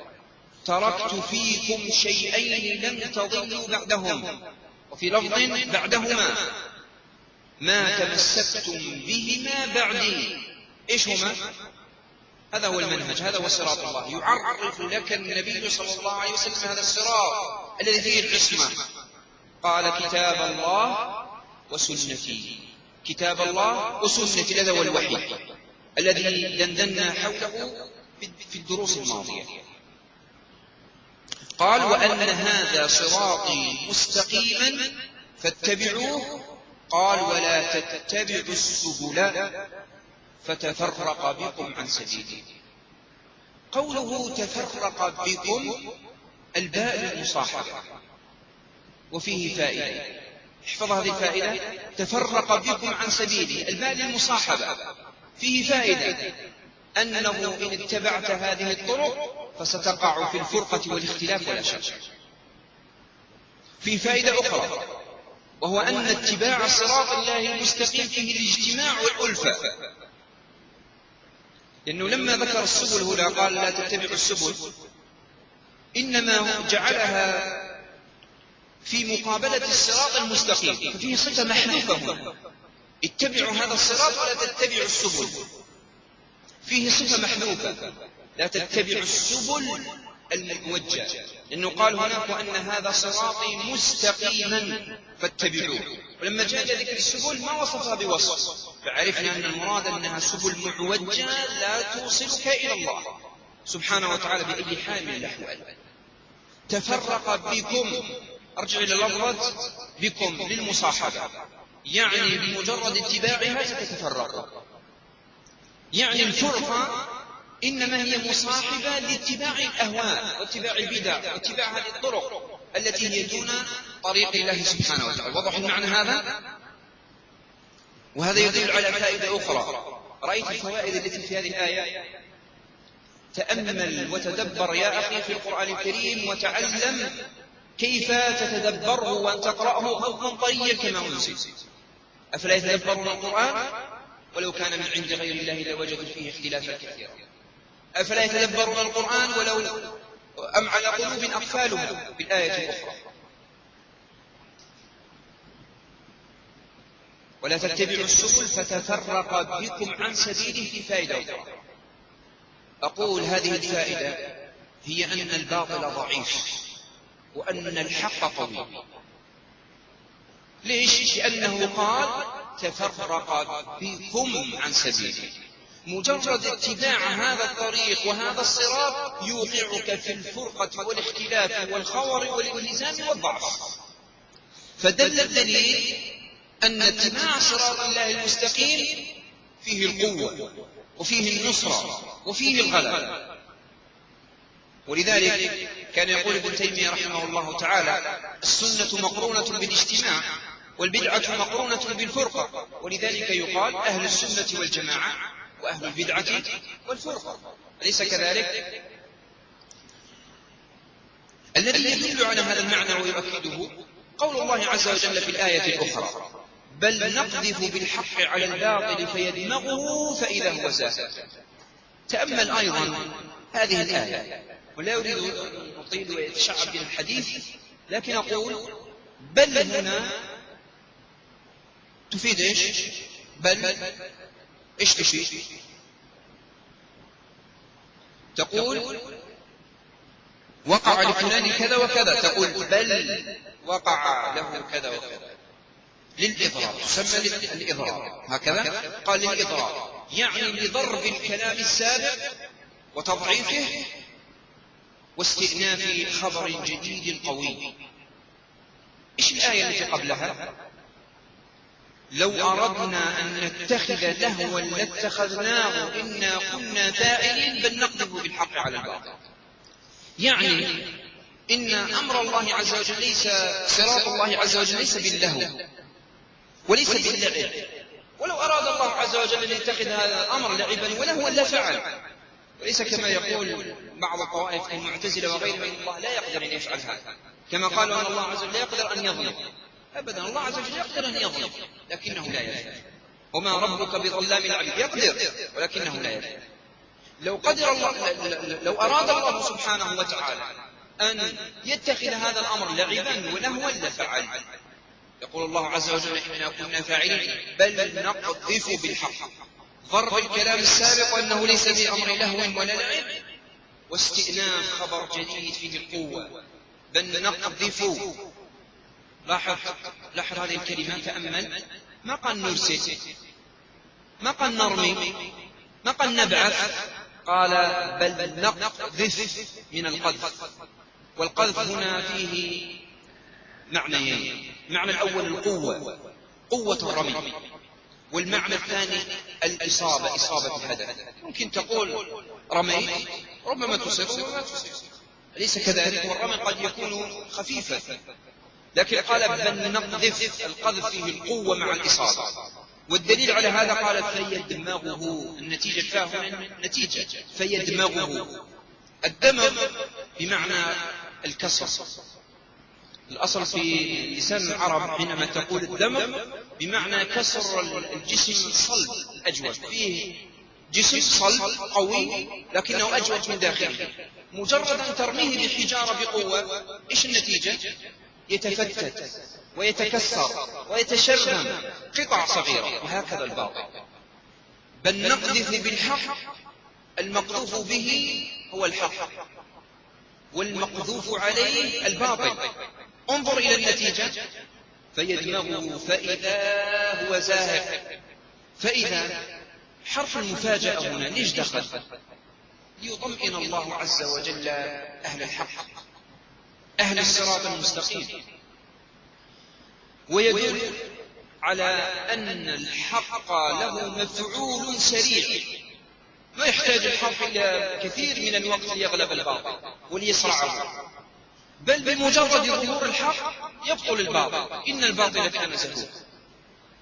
تركت فيكم شيئين لم تضلوا بعدهم، وفي لفظ بعدهما: ما تمسكتم بهما بعدي. إيش هما؟ هذا هو المنهج، هذا هو صراط الله. يعرف لك النبي صلى الله عليه وسلم هذا الصراط الذي فيه العصمة. قال: كتاب الله وسنتي. كتاب الله وسنتي، هذا هو الوحي الذي دندنا حوله في الدروس الماضية. قال: وأن هذا صراطي مستقيما فاتبعوه. قال: ولا تتبعوا السبل فتفرق بكم عن سبيله. قوله تفرق بكم، الباء للمصاحبة، وفيه فائدة، احفظ هذه الفائدة: تفرق بكم عن سبيله، الباء للمصاحبة، فيه فائدة أنه إن اتبعت هذه الطرق فستقع في الفرقة والاختلاف ولا شك. في فائدة أخرى، وهو أن اتباع صراط الله المستقيم فيه الاجتماع والألفة. لأنه لما ذكر السبل هنا قال: لا تتبعوا السبل، إنما جعلها في مقابلة الصراط المستقيم، ففيه صفة محذوفة هنا: اتبعوا هذا الصراط ولا تتبعوا السبل. فيه صفة محذوفة: لا تتبعوا السبل الموجهة، لأنه قال هناك: وأن هذا صراطي مستقيما فاتبعوه. ولما جاء ذكر السبل ما وصفها بوصف، فعرفنا أن المراد أنها سبل معوجة لا توصلك إلى الله سبحانه وتعالى بأي حال من الأحوال. تفرق بكم، أرجع إلى لفظة بكم للمصاحبة، يعني بمجرد اتباعها ستتفرق. يعني الفرقة إنما هي مصاحبة لاتباع الأهواء واتباع البدع واتباع هذه الطرق التي هي دون طريق الله سبحانه وتعالى. وضح المعنى هذا؟ وهذا يدل على فائدة أخرى. رأيت الفوائد التي في هذه الآية؟ تأمل وتدبر يا أخي في القرآن الكريم، وتعلم كيف تتدبره وأن تقرأه غضا طريا كما أنزل. أفلا يتدبرون القرآن؟ ولو كان من عند غير الله لوجدوا فيه اختلافا كثيرا. أفلا يتدبرون القرآن ولو أم على قلوب أقفالها في الآية الأخرى. ولا تتبعوا السبل فتفرق بكم عن سبيله. في فائدة أخرى، أقول هذه الفائدة هي أن الباطل ضعيف وأن الحق قوي. ليش؟ لأنه قال تفرق بكم عن سبيله. مجرد اتباع هذا الطريق وهذا الصراط يوقعك في الفرقة والاختلاف والخور والانهزام والضعف. فدل الدليل أن اتباع صراط الله المستقيم فيه القوة وفيه النصرة وفيه الغلبة. ولذلك كان يقول ابن تيمية رحمه الله تعالى: السنة مقرونة بالاجتماع والبدعة مقرونة بالفرقة. ولذلك يقال أهل السنة والجماعة وأهل البدعة والفرقة، أليس كذلك؟ الذي يدل على هذا المعنى ويؤكده قول الله عز وجل في الآية الأخرى: بل نقذف بالحق على الباطل فيدمغه فإذا هو زاهق. تأمل أيضا هذه الآية، ولا أريد أن أطيل ويتشعب بنا الحديث، لكن أقول بل هنا تفيد إيش؟ بل إيش تفيد؟ تقول وقع لفلان كذا وكذا، تقول بل وقع له كذا وكذا، للإضرار، تسمى الإضرار. هكذا قال للإضرار، يعني لضرب الكلام السابق وتضعيفه واستئناف خبر جديد قوي. إيش الآية التي قبلها؟ لو أردنا أن نتخذ لهوا لاتخذناه إنا كنا فاعلين بل نقذف بالحق على الباطل. يعني إن أمر الله عز وجل ليس، صراط الله عز وجل ليس باللهو وليس باللعب. ولو أراد الله الله عز وجل أن يتخذ هذا الأمر لعبا ولهوا لفعل، وليس كما يقول بعض الطوائف المعتزلة وغيرهم أن الله لا يقدر أن يفعل هذا، كما قالوا أن الله عز وجل لا يقدر أن يظلم. أبدا، الله عز وجل يقدر أن يظلم لكنه لا يفعل. وما ربك بظلام العبيد، يقدر ولكنه لا يفعل. لو أراد الله سبحانه وتعالى أن يتخذ هذا الأمر لعبا ولهوا لفعل. يقول الله عز وجل إننا كنا فاعلين بل نقذف بالحق. ضرب الكلام السابق أنه ليس بأمر لهو ولا لعب، واستئناف خبر جديد فيه القوة. بل نقذف. لاحظ هذه الكلمة، تأمل. ما قال نرسل، ما قال نرمي، ما قال نبعث، قال بل نقذف من القذف. والقذف هنا فيه معنيين: المعنى الأول القوة، قوة الرمي، والمعنى الثاني الإصابة، إصابة الهدف. ممكن تقول رميت، ربما تصيب وربما تصيب، أليس كذلك؟ والرمي قد يكون خفيفا، لكن قال بل نقذف، القذف فيه القوة مع الإصابة. والدليل على هذا قال فيدمغه، النتيجة فاهم نتيجة فيدمغه. الدمغ بمعنى الكسر. الأصل في لسان العرب حينما تقول الدمغ بمعنى كسر الجسم الصلب الأجوف، فيه جسم صلب قوي لكنه أجوف من داخله، مجرد أن ترميه بحجارة بقوة إيش النتيجة؟ يتفتت ويتكسر ويتشرذم قطع صغيرة. وهكذا الباطل. بل نقذف بالحق، المقذوف به هو الحق والمقذوف عليه الباطل. انظر إلى النتيجة، فيدمغه فإذا هو زاهق. فإذا حرف المفاجأة هنا ليش دخل؟ ليطمئن الله عز وجل أهل الحق، أهل الصراط المستقيم، ويدل على أن الحق له مفعول سريع، ما يحتاج الحق إلى كثير من الوقت ليغلب الباطل وليصرعه، بل بمجرد ظهور الحق يبطل الباطل. إن الباطل كان زهوقا.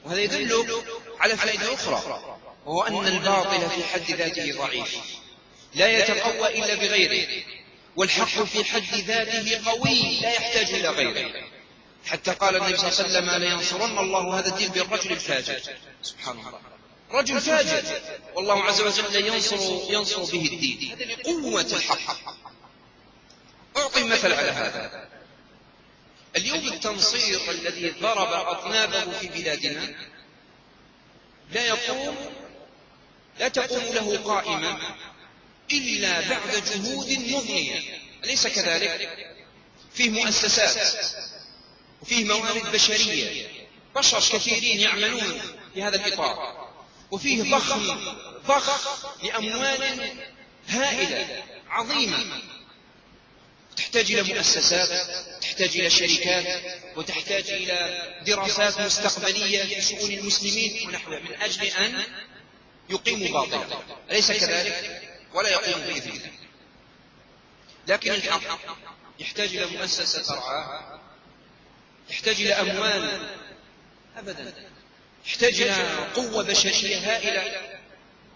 وهذا يدل على فائدة أخرى، وهو أن الباطل في حد ذاته ضعيف لا يتقوى إلا بغيره، والحق في حد ذاته قوي لا يحتاج إلى غيره. حتى قال النبي صلى الله عليه وسلم لينصرن الله هذا الدين بالرجل الفاجر. سبحان الله، رجل فاجر والله عز وجل ينصر به الدين، هذا لقوة الحق. أعطي مثل على هذا. اليوم التنصير الذي ضرب أطنابه في بلادنا لا تقوم له قائمة إلا بعد جهود مضنية، أليس كذلك؟ فيه مؤسسات وفيه موارد بشرية، بشر كثيرين يعملون في هذا الإطار، وفيه ضخ لأموال هائلة عظيمة، تحتاج إلى مؤسسات، تحتاج إلى شركات، وتحتاج إلى دراسات مستقبلية في شؤون المسلمين ونحوه، من أجل أن يقيموا باطلا، أليس كذلك؟ ولا يقوم بإذن الله. لكن الحق يحتاج إلى مؤسسة ترعاه، يحتاج إلى أموال أبدا، يحتاج إلى قوة بشرية هائلة.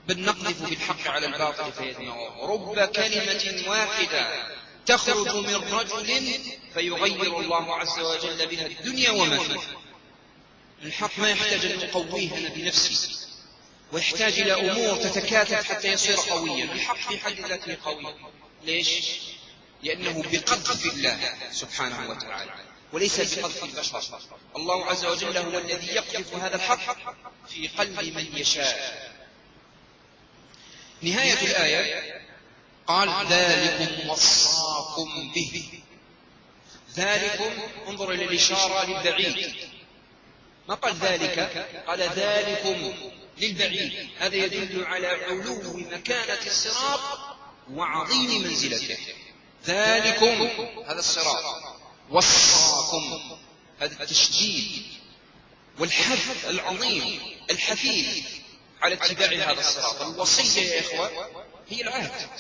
بل نقذف بالحق على الباطل فيدمغه. رب كلمة واحدة تخرج من رجل فيغير الله عز وجل بها الدنيا وما فيها. الحق ما يحتاج أن نقويه أنا بنفسي، ويحتاج إلى أمور تتكاتف حتى يصير قويا. الحق في حد ذاته قوي. ليش؟ لأنه بقذف الله سبحانه وتعالى وليس بقذف البشر. الله عز وجل هو الذي يقذف هذا الحق في قلب من يشاء. نهاية الآية قال ذلكم وصاكم به. ذلكم، انظر إلى الإشارة للبعيد، ما قال ذلك، قال ذلكم للبعيد. هذا يدل على علو مكانة الصراط وعظيم منزلته. ذلكم هذا الصراط، وصاكم هذا التشديد والحث العظيم الحثيث على اتباع هذا الصراط. الوصية يا إخوة هي العهد،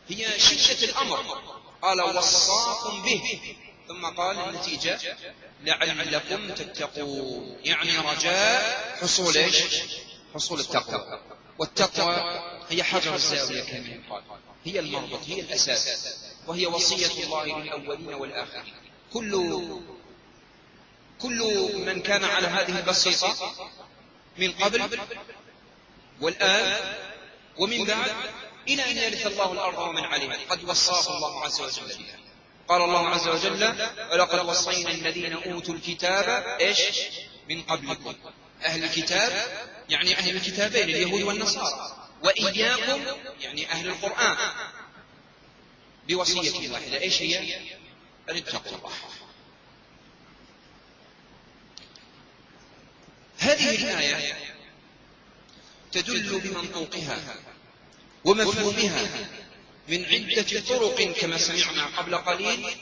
هي شدة الأمر. قال وصاكم به، ثم قال النتيجة لعلكم تتقون، يعني رجاء حصول إيش؟ حصول التقوى. والتقوى هي حجر الزاوية كما يقال، هي المربط، هي الأساس، وهي وصية الله للأولين والآخرين. كل من كان على هذه البسيطة من قبل والآن ومن بعد إلى أن يرث الله الأرض ومن عليها قد وصاه الله عز وجل بها. قال الله عز وجل: ولقد وصينا الذين أوتوا الكتاب إيش؟ من قبلكم. أهل الكتاب يعني أهل الكتابين اليهود والنصارى، وإياكم يعني أهل القرآن، بوصية واحدة. إيش هي؟ أن اتقوا الله. هذه الآية تدل بمنطوقها ومفهومها من عدة طرق كما سمعنا قبل قليل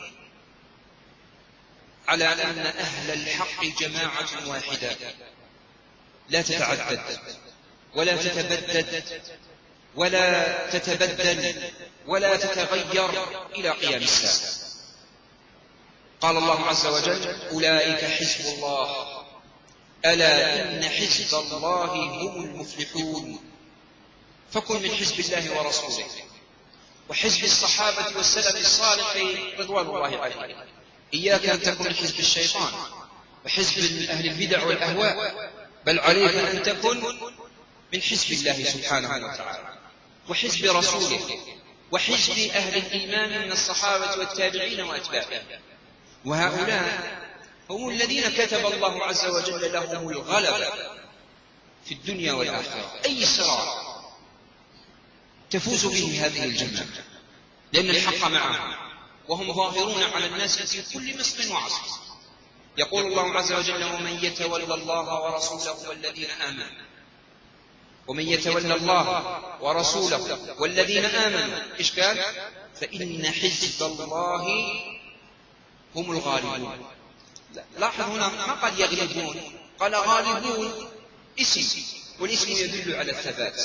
على أن أهل الحق جماعة واحدة لا تتعدد ولا تتبدد ولا تتبدل ولا تتغير إلى قيام الساعة. قال الله عز وجل: أولئك حزب الله ألا إن حزب الله هم المفلحون. فكن من حزب الله ورسوله وحزب الصحابة والسلف الصالح رضوان الله عليهم. إياك أن تكون من حزب الشيطان وحزب أهل البدع والأهواء، بل عليك أن تكن من حزب الله سبحانه وتعالى وحزب رسوله وحزب أهل الإيمان من الصحابة والتابعين وأتباعهم. وهؤلاء هم الذين كتب الله عز وجل لهم الغلبة في الدنيا والآخرة. أي صراع تفوز به هذه الجماعة، لأن الحق معهم وهم ظاهرون على الناس في كل مصر وعصر. يقول الله عز وجل: ومن يتولى الله ورسوله والذين آمنوا. ومن يتولى الله ورسوله والذين آمنوا إيش قال؟ فإن حزب الله هم الغالبون. لاحظ هنا ما قال يغلبون، قال غالبون اسم، والاسم يدل على الثبات،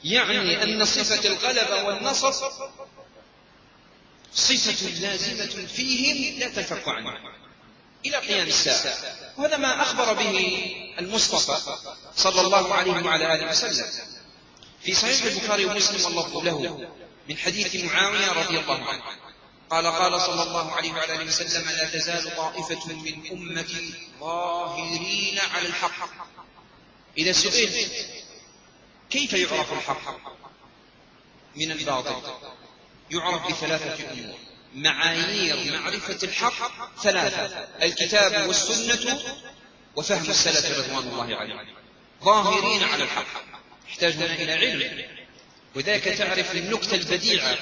يعني أن صفة الغلبة والنصر صفة لازمة فيهم لا تنفك عنها إلى قيام الساعة. وهذا ما أخبر به المصطفى صلى الله عليه وعلى آله وسلم في صحيح البخاري ومسلم واللفظ له من حديث معاوية رضي الله عنه قال صلى الله عليه وعلى آله وسلم: لا تزال طائفة من أمتي ظاهرين على الحق. إذا سئلت كيف يعرف الحق من الباطل، يعرف بثلاثة أمور. معايير معرفة الحق ثلاثة: الكتاب والسنة وفهم السلف رضوان الله عليهم. ظاهرين على الحق يحتاج هنا إلى علم، وذاك تعرف النكتة البديعة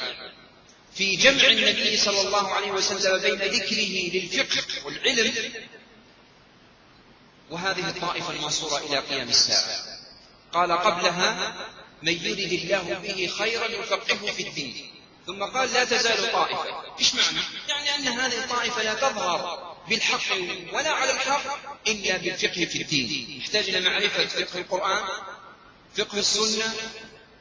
في جمع النبي صلى الله عليه وسلم بين ذكره للفقه والعلم وهذه الطائفة المنصورة إلى قيام الساعة. قال قبلها: من يرد الله به خيرا يفقهه في الدين. ثم قال: لا تزال طائفة. إيش معنى؟ يعني أن هذه الطائفة لا تظهر بالحق ولا على الحق إلا بالفقه في الدين. يحتاج إلى معرفة فقه القرآن، فقه السنة،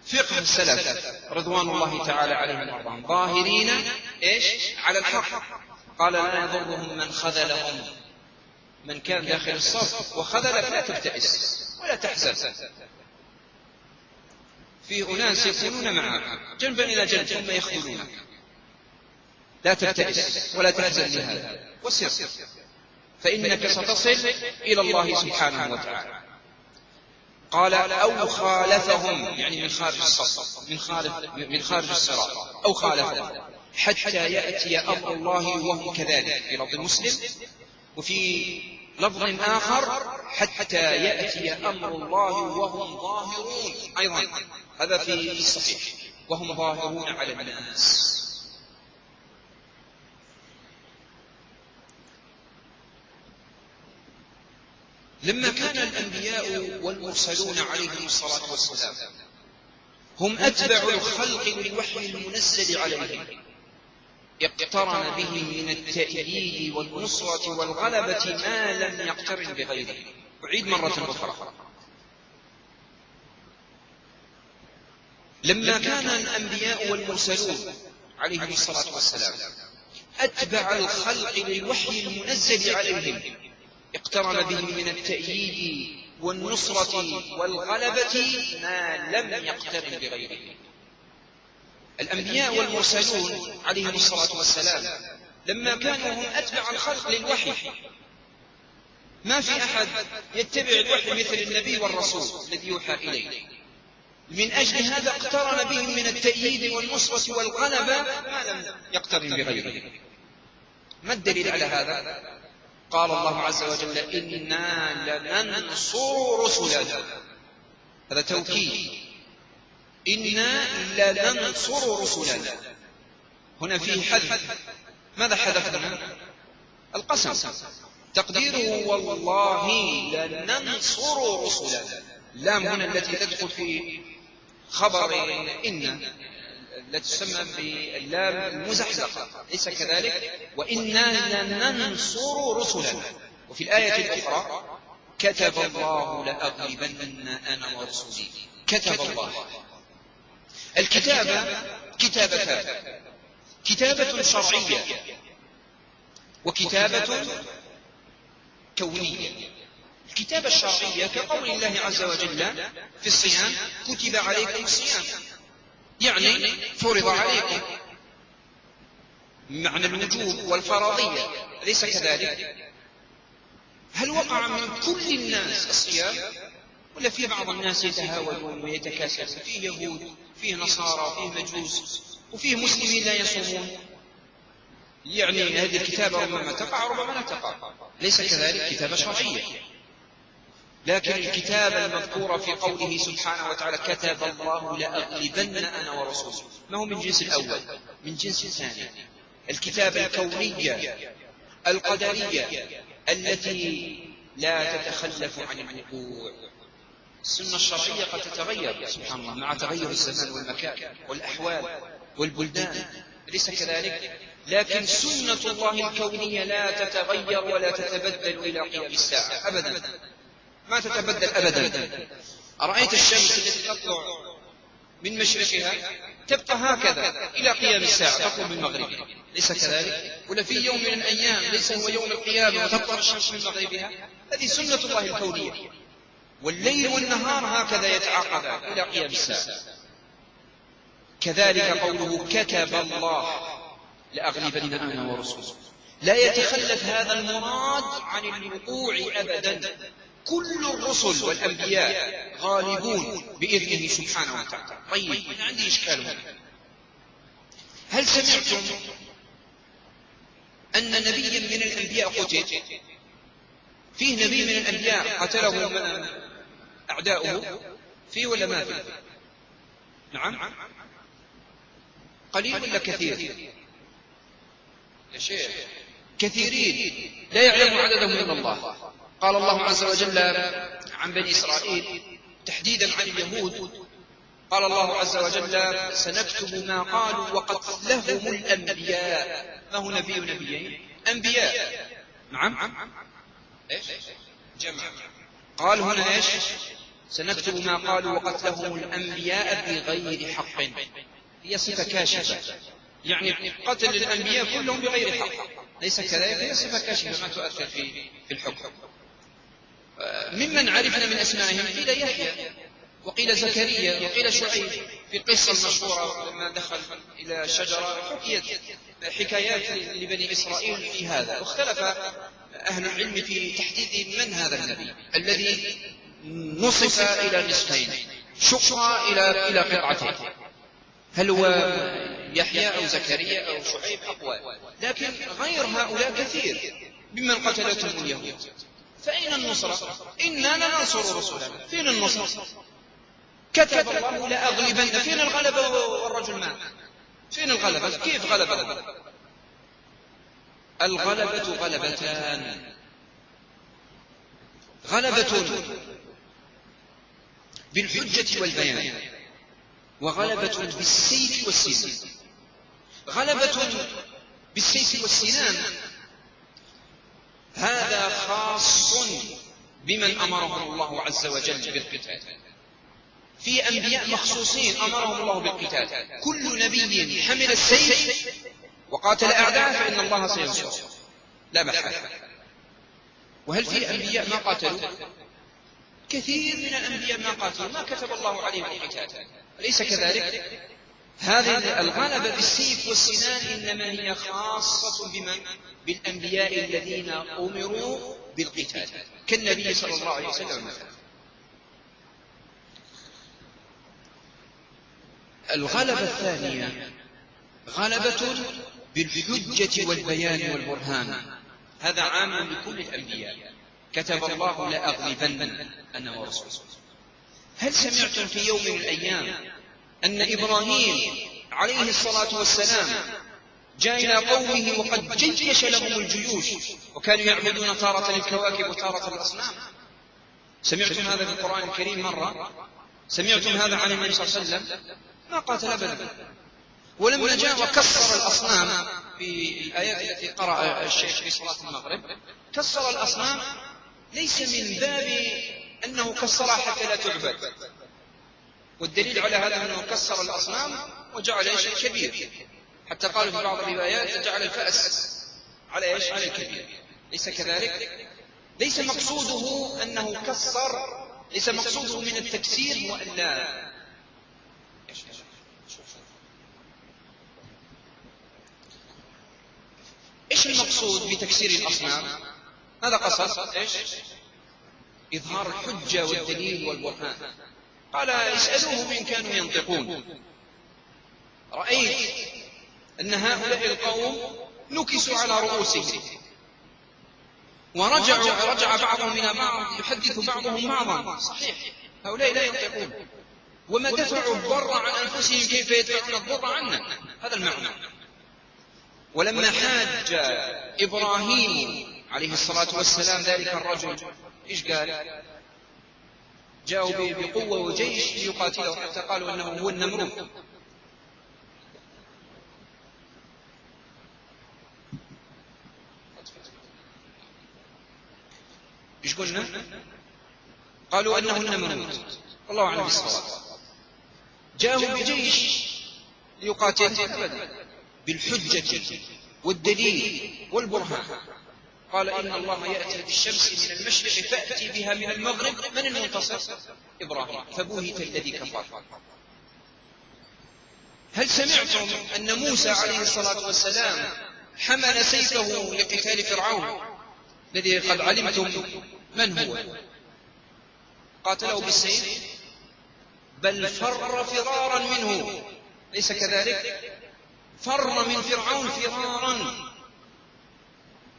فقه السلف رضوان الله تعالى عليهم وارضاهم. ظاهرين إيش؟ على الحق. قال: لا يضرهم من خذلهم. من كان داخل الصف وخذلك لا تبتئس ولا تحزن. في أناس يكونون معك جنبا إلى جنب ثم يخذلونك، لا تبتئس ولا تحزن لهذا، وسر، فإنك ستصل إلى الله سبحانه وتعالى. قال: أو خالفهم، يعني من خارج الصف، من خارج الصراط، أو خالفهم حتى يأتي أمر الله وهم كذلك، في لفظ مسلم. وفي لفظ آخر: حتى يأتي أمر الله وهم ظاهرون، أيضا هذا في الصحيح، وهم ظاهرون على الناس. لما كان الأنبياء والمرسلون عليهم الصلاة والسلام هم أتبع الخلق للوحي المنزل عليهم، اقترن به من التأييد والنصرة والغلبة ما لم يقترن بغيره. أعيد مرة أخرى: لما كان الأنبياء والمرسلون عليهم الصلاة والسلام أتبع الخلق للوحي المنزل عليهم، اقترن بهم من التأييد والنصرة والغلبة ما لم يقترن بغيرهم. الأنبياء والمرسلون عليهم الصلاة والسلام لما كانوا هم أتبع الخلق للوحي، ما في أحد يتبع الوحي مثل النبي والرسول الذي يوحى إليه، من أجل هذا اقترن بهم من التأييد والنصرة والغلبة ما لم يقترن بغيرهم. ما الدليل على هذا؟ قال الله عز وجل: إنا لننصر رسلنا. هذا توكيد، إنا لننصر رسلنا. هنا فيه حذف. ماذا حذفنا؟ القسم، تقديره والله لننصر رسلنا. اللام هنا التي تدخل في خبر إن التي تسمى باللام المزحزحة، ليس كذلك؟ وإنا لننصر رسلنا. وفي الآية الأخرى: كتب الله لأغلبن أنا ورسلي. كتب الله. الكتابة كتابتان: كتابة شرعية وكتابة كونية. الكتابة الشرعية كقول الله عز وجل في الصيام: كتب عليكم الصيام، يعني فرض عليكم، معنى الوجوب والفرضية، أليس كذلك؟ هل وقع من كل الناس الصيام، ولا في بعض الناس يتهاونون ويتكاسلون؟ فيه يهود، فيه نصارى، فيه مجوس، وفيه مسلمين لا يصومون. يعني هذه الكتابة ربما تقع ربما لا تقع، ليس كذلك؟ كتابة شرعية. لكن الكتابة المذكورة في قوله سبحانه وتعالى: كتب الله لأغلبن أنا ورسولي، ما هو من جنس الأول، من جنس الثاني. الكتابة الكونية القدرية التي لا تتخلف عن الوقوع. السنة الشرعية قد تتغير سبحان الله مع تغير الزمان والمكان والأحوال والبلدان، أليس كذلك؟ لكن سنة الله الكونية لا تتغير ولا تتبدل إلى قيام الساعة أبدا، ما تتبدل أبدا. أرأيت الشمس التي تطلع من مشرقها تبقى هكذا إلى قيام الساعة، تطلع من مغربها، ليس كذلك؟ ولا في يوم من الأيام ليس هو يوم القيامة وتطلع الشمس من مغربها؟ هذه سنة الله الكونية. والليل والنهار هكذا يتعاقبان إلى قيام الساعة. كذلك قوله: كتب الله لأغلبن أنا ورسلي، لا يتخلف هذا المراد عن الوقوع أبدا. كل الرسل والأنبياء غالبون بإذنه سبحانه وتعالى. طيب، أنا عندي إشكال هنا. هل سمعتم أن نبيا من الأنبياء قتل؟ فيه نبي من الأنبياء قتله من أعداؤه؟ فيه ولا ما فيه؟ نعم؟ قليل ولا كثير؟ يا شيخ، كثيرين لا يعلم عددهم من الله. قال الله عز وجل عن بني إسرائيل تحديدا عن اليهود، قال الله عز وجل: سنكتب ما قالوا وقتلهم الأنبياء. ما هو نبي نبيين؟ أنبياء. نعم؟ إيش؟ جمع. قال هنا إيش؟ سنكتب ما قالوا وقتلهم الأنبياء بغير حق. هي صفة كاشفة، يعني قتل الأنبياء كلهم بغير حق، ليس كذلك؟ هي صفة كاشفة ما تؤثر في الحكم. ممن عرفنا من أسمائهم قيل يحيى، وقيل زكريا، وقيل شعيب. في القصة المشهورة لما دخل إلى شجرة حكيت حكايات لبني إسرائيل في هذا، واختلف أهل العلم في تحديد من هذا النبي الذي نصف إلى نصفين، شق إلى قطعتين. هل هو يحيى أو زكريا أو شعيب؟ أقوال. لكن غير هؤلاء كثير ممن قتلتهم اليهود. فأين النصرة؟ إنا لننصر رسلنا. فين النصرة؟ كتب الله لأغلبن. فين الغلبة والرجل مات؟ فين الغلبة؟ كيف غلبة؟ الغلبة غلبتان: غلبة بالحجة والبيان، وغلبة بالسيف والسنان. غلبة بالسيف والسنان هذا خاص بمن أمرهم الله عز وجل بالقتال. في أنبياء مخصوصين أمرهم الله بالقتال. كل نبي حمل السيف وقاتل أعداءه فإن الله سينصره لا محالة. وهل في أنبياء ما قاتلوا؟ كثير من الأنبياء ما قاتلوا، ما كتب الله عليهم القتال، أليس كذلك؟ هذه الغلبة بالسيف والسنان إنما هي خاصة بمن؟ بالأنبياء الذين أمروا بالقتال كالنبي صلى الله عليه وسلم مثلا. الغلبة الثانية غلبة بالحجة والبيان والبرهان، هذا عام لكل الأنبياء، كتب الله لأغلبن أنا ورسوله. هل سمعتم في يوم من الأيام أن إبراهيم عليه الصلاة والسلام جاء إلى قومه وقد جيش لهم الجيوش وكانوا يعبدون تارة الكواكب وتارة الأصنام؟ سمعتم هذا في القرآن الكريم مرة؟ سمعتم هذا عن النبي صلى الله عليه وسلم؟ ما قاتل أبدا. ولما جاء وكسر الأصنام في الآيات التي قرأ الشيخ في صلاة المغرب، كسر الأصنام ليس من باب أنه كسرها حتى لا تعبد، والدليل على هذا أنه كسر الأصنام وجعل شيء كبير، حتى قالوا في بعض الروايات جعل الفأس على ايش؟ على الكبير، ليس كذلك؟ ليس مقصوده أنه كسر، ليس مقصوده من التكسير هو أن لا ايش المقصود بتكسير الأصنام؟ هذا قصد ايش؟ إظهار الحجة والدليل والبرهان. قال اسألوهم إن كانوا ينطقون. رأيت أن هؤلاء القوم نكسوا على رؤوسهم ورجع بعضهم إلى بعض يحدث بعضهم بعضا. صحيح هؤلاء لا ينطقون، وما دفعوا الضر عن أنفسهم كيف يدفعون الضر عنا، هذا المعنى. ولما حاج إبراهيم عليه الصلاة والسلام ذلك الرجل إيش قال؟ جاءوا بقوة وجيش ليقاتله حتى قالوا أنه هو النمرود. إيش قلنا؟ قالوا أنه النمرود، والله أعلم بالصواب. جاءوا بجيش ليقاتله أبدا، بالحجة والدليل والبرهان. قال إن الله يأتي بالشمس من المشرق فأتي بها من المغرب، من المنتصر؟ إبراهيم، فبهت الذي كفر. هل سمعتم أن موسى عليه الصلاة والسلام حمل سيفه لقتال فرعون الذي قد علمتم من هو؟ قاتله بالسيف، بل فر فرارا منه، ليس كذلك؟ فر من فرعون فرارا،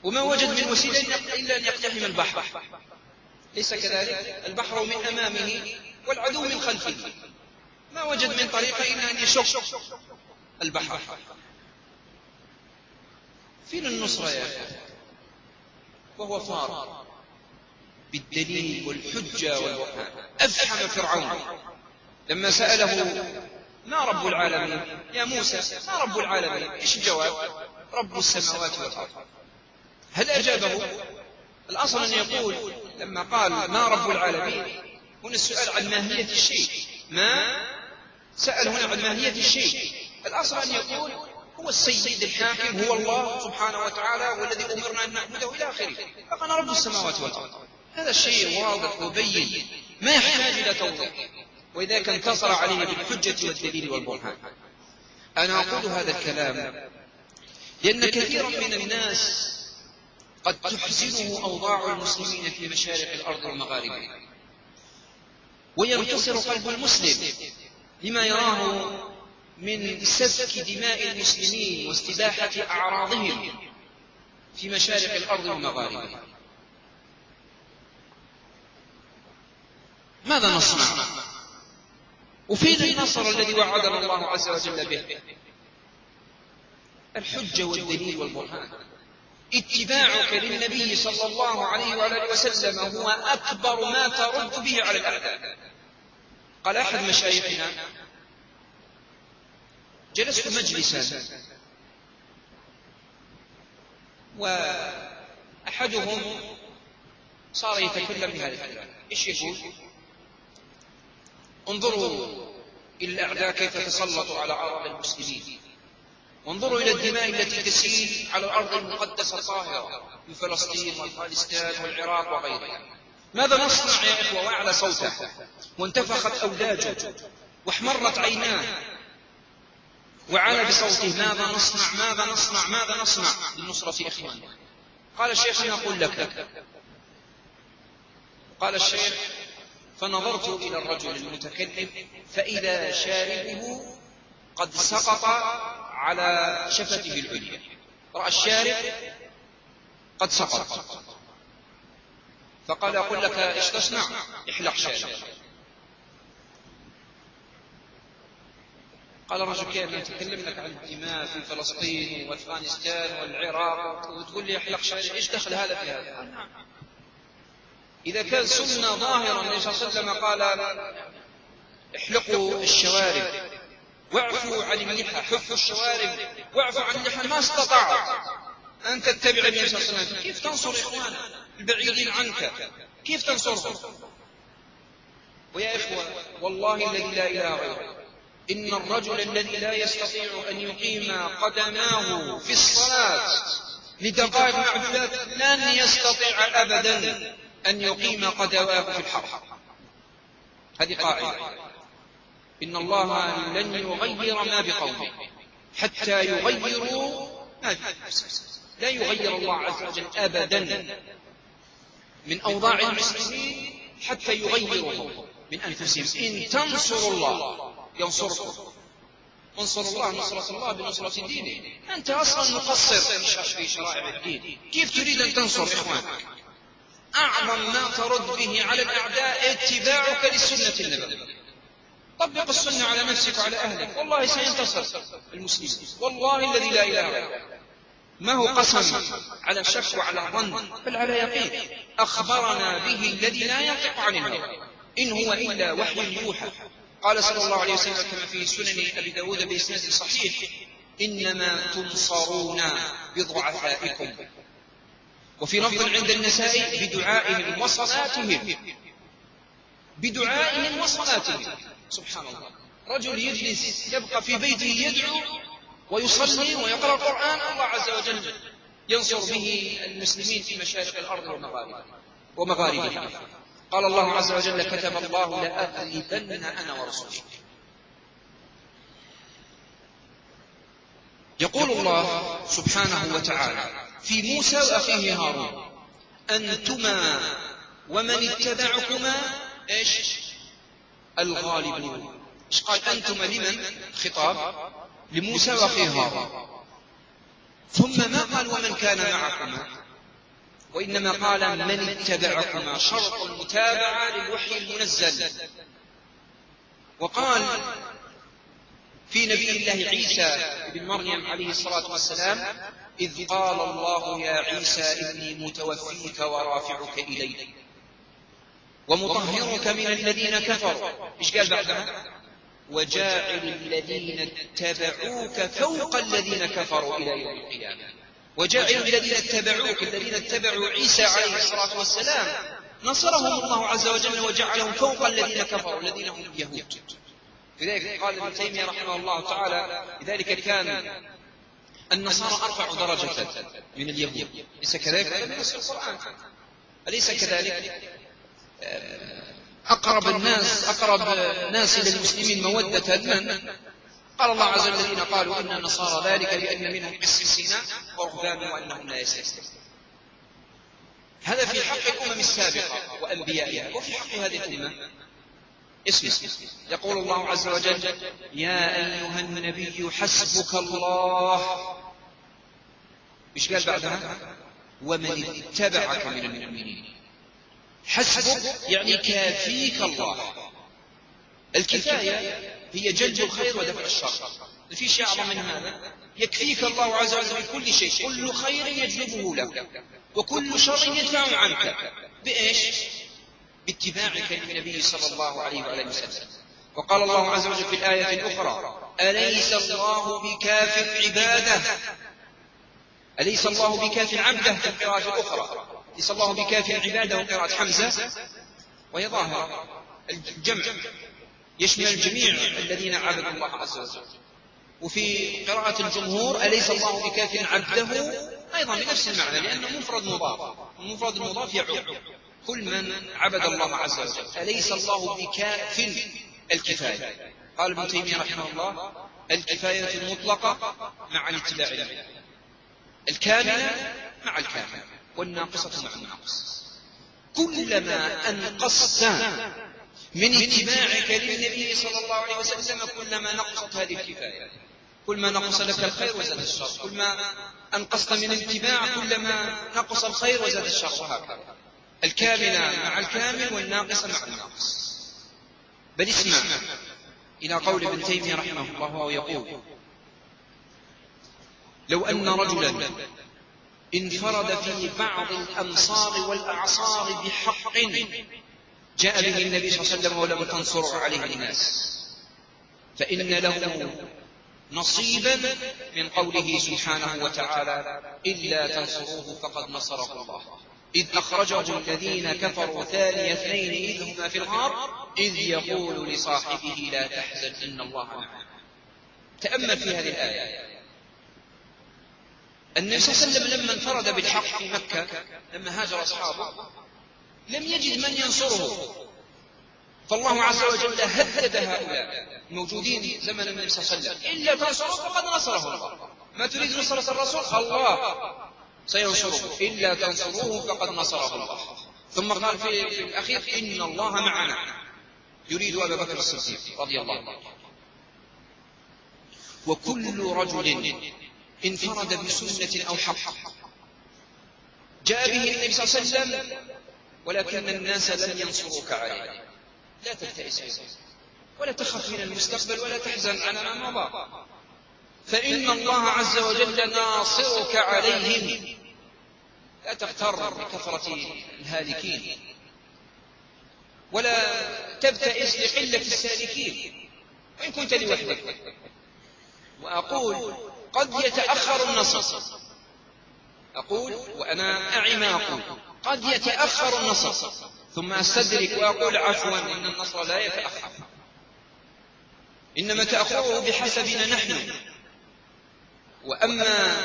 وما وجد من وسيلة إلا أن يقتحم البحر، ليس كذلك؟ البحر من أمامه والعدو من خلفه، ما وجد من طريقة إلا أن يشق البحر. فين النصرة يا أخي؟ وهو فار بالدليل والحجة والبرهان. أفحم فرعون لما سأله ما رب العالمين يا موسى؟ ما رب العالمين؟ إيش الجواب؟ رب السماوات والأرض. هل أجابه؟ الأصل أن يقول لما قال ما رب العالمين هنا السؤال عن ماهية الشيء، ما سأل هنا عن ماهية الشيء. الأصل أن يقول هو السيد الحاكم، هو الله سبحانه وتعالى والذي أمرنا أن نعبده إلى آخره، فقال رب السماوات والأرض. هذا الشيء واضح وبين ما يحتاج إلى توضيح، وإذا انتصر عليه بالحجة والدليل والبرهان. أنا أقول هذا الكلام لأن كثيرا من الناس قد تحزنه أوضاع المسلمين في مشارق الأرض ومغاربها، وينتصر قلب المسلم لما يراه من سفك دماء المسلمين واستباحة أعراضهم في مشارق الأرض ومغاربها. ماذا نصنع؟ وفين النصر الذي وعدنا الله عز وجل به؟ الحجة والدليل والبرهان. اتباعك للنبي صلى الله عليه وآله وسلم هو أكبر ما ترد به على الأعداء. قال أحد مشايخنا جلست مجلسا وأحدهم صار يتكلم بهذا الكلام. إيش يقول؟ انظروا إلى الأعداء كيف تسلطوا على أعراض المسلمين، وانظروا إلى الدماء التي تسيل على الأرض المقدسة الطاهرة في فلسطين وأفغانستان والعراق وغيرها. ماذا نصنع يا إخوة؟ وأعلى صوته وانتفخت أوداجه واحمرت عيناه وعلى بصوته: ماذا نصنع ماذا نصنع ماذا نصنع لنصرة إخواننا؟ قال الشيخ: أنا أقول لك. قال الشيخ: فنظرت إلى الرجل المتكلم فإذا شاربه قد سقط على شفته العليا. رأى الشارب قد سقط، فقال: أقول لك إيش تصنع؟ احلق شارب. قال الرجل: كيف نتكلم لك عن الدماء في فلسطين وأفغانستان والعراق وتقول لي احلق شارب؟ إيش دخل هذا في هذا؟ إذا كان سنة ظاهرا النبي صلى الله عليه وسلم قال: احلقوا الشوارب واعفوا عن اللحى، حفوا الشوارب واعفوا عن اللحى، ما استطاع أن تتبع النبي صلى الله عليه وسلم، كيف تنصر إخوانك البعيدين عنك؟ كيف تنصرهم؟ ويا إخوة والله الذي لا إله غيره، إن الرجل الذي لا يستطيع أن يقيم قدماه في الصلاة لدقائق معدودات لن يستطيع أبدا أن يقيم قدماه في الحرب. هذه قاعدة: إن الله لن يغير ما بقوم حتى يغيروا ما بأنفسهم. لا يغير الله عز وجل أبدا من أوضاع المسلمين حتى يغيروا من أنفسهم. إن تنصروا الله ينصركم، انصر الله نصرة الله بنصرة دينه. أنت أصلا مقصر في شرائع الدين، كيف تريد أن تنصر إخوانك؟ أعظم ما ترد به على الأعداء اتباعك للسنة النبوية. طبق السنة على نفسك وعلى أهلك، والله سينتصر المسلمين، والله الذي لا إله غيره. ما هو قسم على شك وعلى ظن، بل على يقين. أخبرنا به الذي لا ينطق عن الهوى إن هو إلا وحي يوحى. قال صلى الله عليه وسلم كما في سنن أبي داود بإسناد صحيح: إنما تنصرون بضعفائكم. وفي لفظ عند النسائي: بدعائهم وصلاتهم. بدعائهم وصلاتهم. سبحان الله، رجل يجلس يبقى في بيته يدعو ويصلي ويقرأ القرآن، الله عز وجل ينصر به المسلمين في مشارق الأرض ومغاربها. قال الله عز وجل: كتب الله لأغلبن أنا ورسولي. يقول الله سبحانه وتعالى في موسى وأخيه هارون: أنتما ومن اتبعكما إيش؟ الغالبون. إيش قال أنتما؟ لمن؟ خطاب لموسى وأخيه هارون. ثم ما قال ومن كان معكما، وإنما قال من اتبعكما، شرط المتابعة للوحي المنزل. وقال في نبي الله عيسى بن مريم عليه الصلاة والسلام: إذ قال الله يا عيسى إني متوفيك ورافعك إلي ومطهرك من الذين كفروا. إيش قال بعدها؟ وجاعل الذين اتبعوك فوق الذين كفروا إلى يوم القيامة. وجاعل الذين اتبعوك، الذين اتبعوا عيسى عليه الصلاة والسلام، نصرهم الله عز وجل وجعلهم فوق الذين كفروا الذين هم اليهود. لذلك قال ابن تيمية رحمه الله تعالى: لذلك كان النصارى أرفع درجة من اليهود. أليس كذلك؟ نص القرآن أليس كذلك؟ أقرب الناس إلى المسلمين مودة من؟ قال الله عز وجل: الذين قالوا إن النصارى ذلك لأن منهم قسيسين ورهبان وأنهم لا يستكبرون. هذا في حق الأمم السابقة وأنبيائها، وفي حق هذه الأمة اسمع. يقول الله عز وجل: يا أيها النبي حسبك الله. إيش قال بعدها؟ ومن اتبعك من المؤمنين. حسبك يعني كافيك الله. الكفاية هي جلب الخير ودفع الشر، ما في شيء أعظم من هذا. يكفيك الله عز وجل من كل شيء، كل خير يجلبه لك وكل شر يدفع عنك. بإيش؟ باتباعك للنبي صلى الله عليه وآله وسلم. وقال الله عز وجل في الآية الأخرى: أليس الله بكاف عباده. أليس الله بكاف عبده في القراءة الأخرى. أليس الله بكاف عباده قراءة حمزة، وهي ظاهرة الجمع يشمل الجميع الذين عبدوا الله عز وجل. وفي قراءة الجمهور أليس الله بكاف عبده أيضا بنفس المعنى، لأنه مفرد مضاف، المفرد المضاف يعود كل من عبد الله عز وجل. أليس الله بكاف الكفاية. قال ابن تيمية رحمه الله: الكفاية المطلقة مع الاتباع له، الكاملة مع الكامل، والناقصة مع الناقص. كلما أنقصت من اتباعك للنبي صلى الله عليه وسلم كلما نقصت هذه الكفاية، كلما نقص لك الخير وزاد الشر، كلما أنقصت من الاتباع كلما نقص الخير وزاد الشر، وهكذا. الكاملة مع الكامل والناقصة مع الناقص. بل اسمع إلى قول ابن تيمية رحمه الله وهو يقول: لو أن رجلا انفرد في بعض الأمصار والأعصار بحق جاء به النبي صلى الله عليه وسلم ولم تنصر عليه الناس، فإن له نصيبا من قوله سبحانه وتعالى: إلا تنصروه فقد نصره الله إذ أخرجه الذين كفروا ثاني اثنين إذ هما في الغار إذ يقول لصاحبه لا تحزن إن الله معنا. تأمل في هذه الآية. النبي صلى الله عليه وسلم لما انفرد بالحق في مكة، لما هاجر أصحابه لم يجد من ينصره، فالله عز وجل هدد هؤلاء الموجودين زمن النبي صلى الله عليه وسلم: إلا تنصروه فقد نصره الله. ما تريد نصرة الرسول؟ الله سينصره. إلا تنصروه فقد نصره الله. ثم قال في الأخير: إن الله معنا. يريد أبا بكر الصديق رضي الله عنه. وكل رجل انفرد بسنة أو حق جاء به النبي صلى الله عليه وسلم ولكن الناس لم ينصروك عليه، لا تبتئس ولا تخف من المستقبل ولا تحزن على ما مضى، فإن الله عز وجل ناصرك عليهم. لا تغتر بكثرة الهالكين ولا تبتئس لقلة السالكين وإن كنت لوحدك. وأقول: قد يتأخر النصر، أقول وأنا أعي ما أقول، قد يتأخر النصر، ثم أستدرك وأقول: عفوا إن النصر لا يتأخر، إنما تأخره بحسبنا نحن، وأما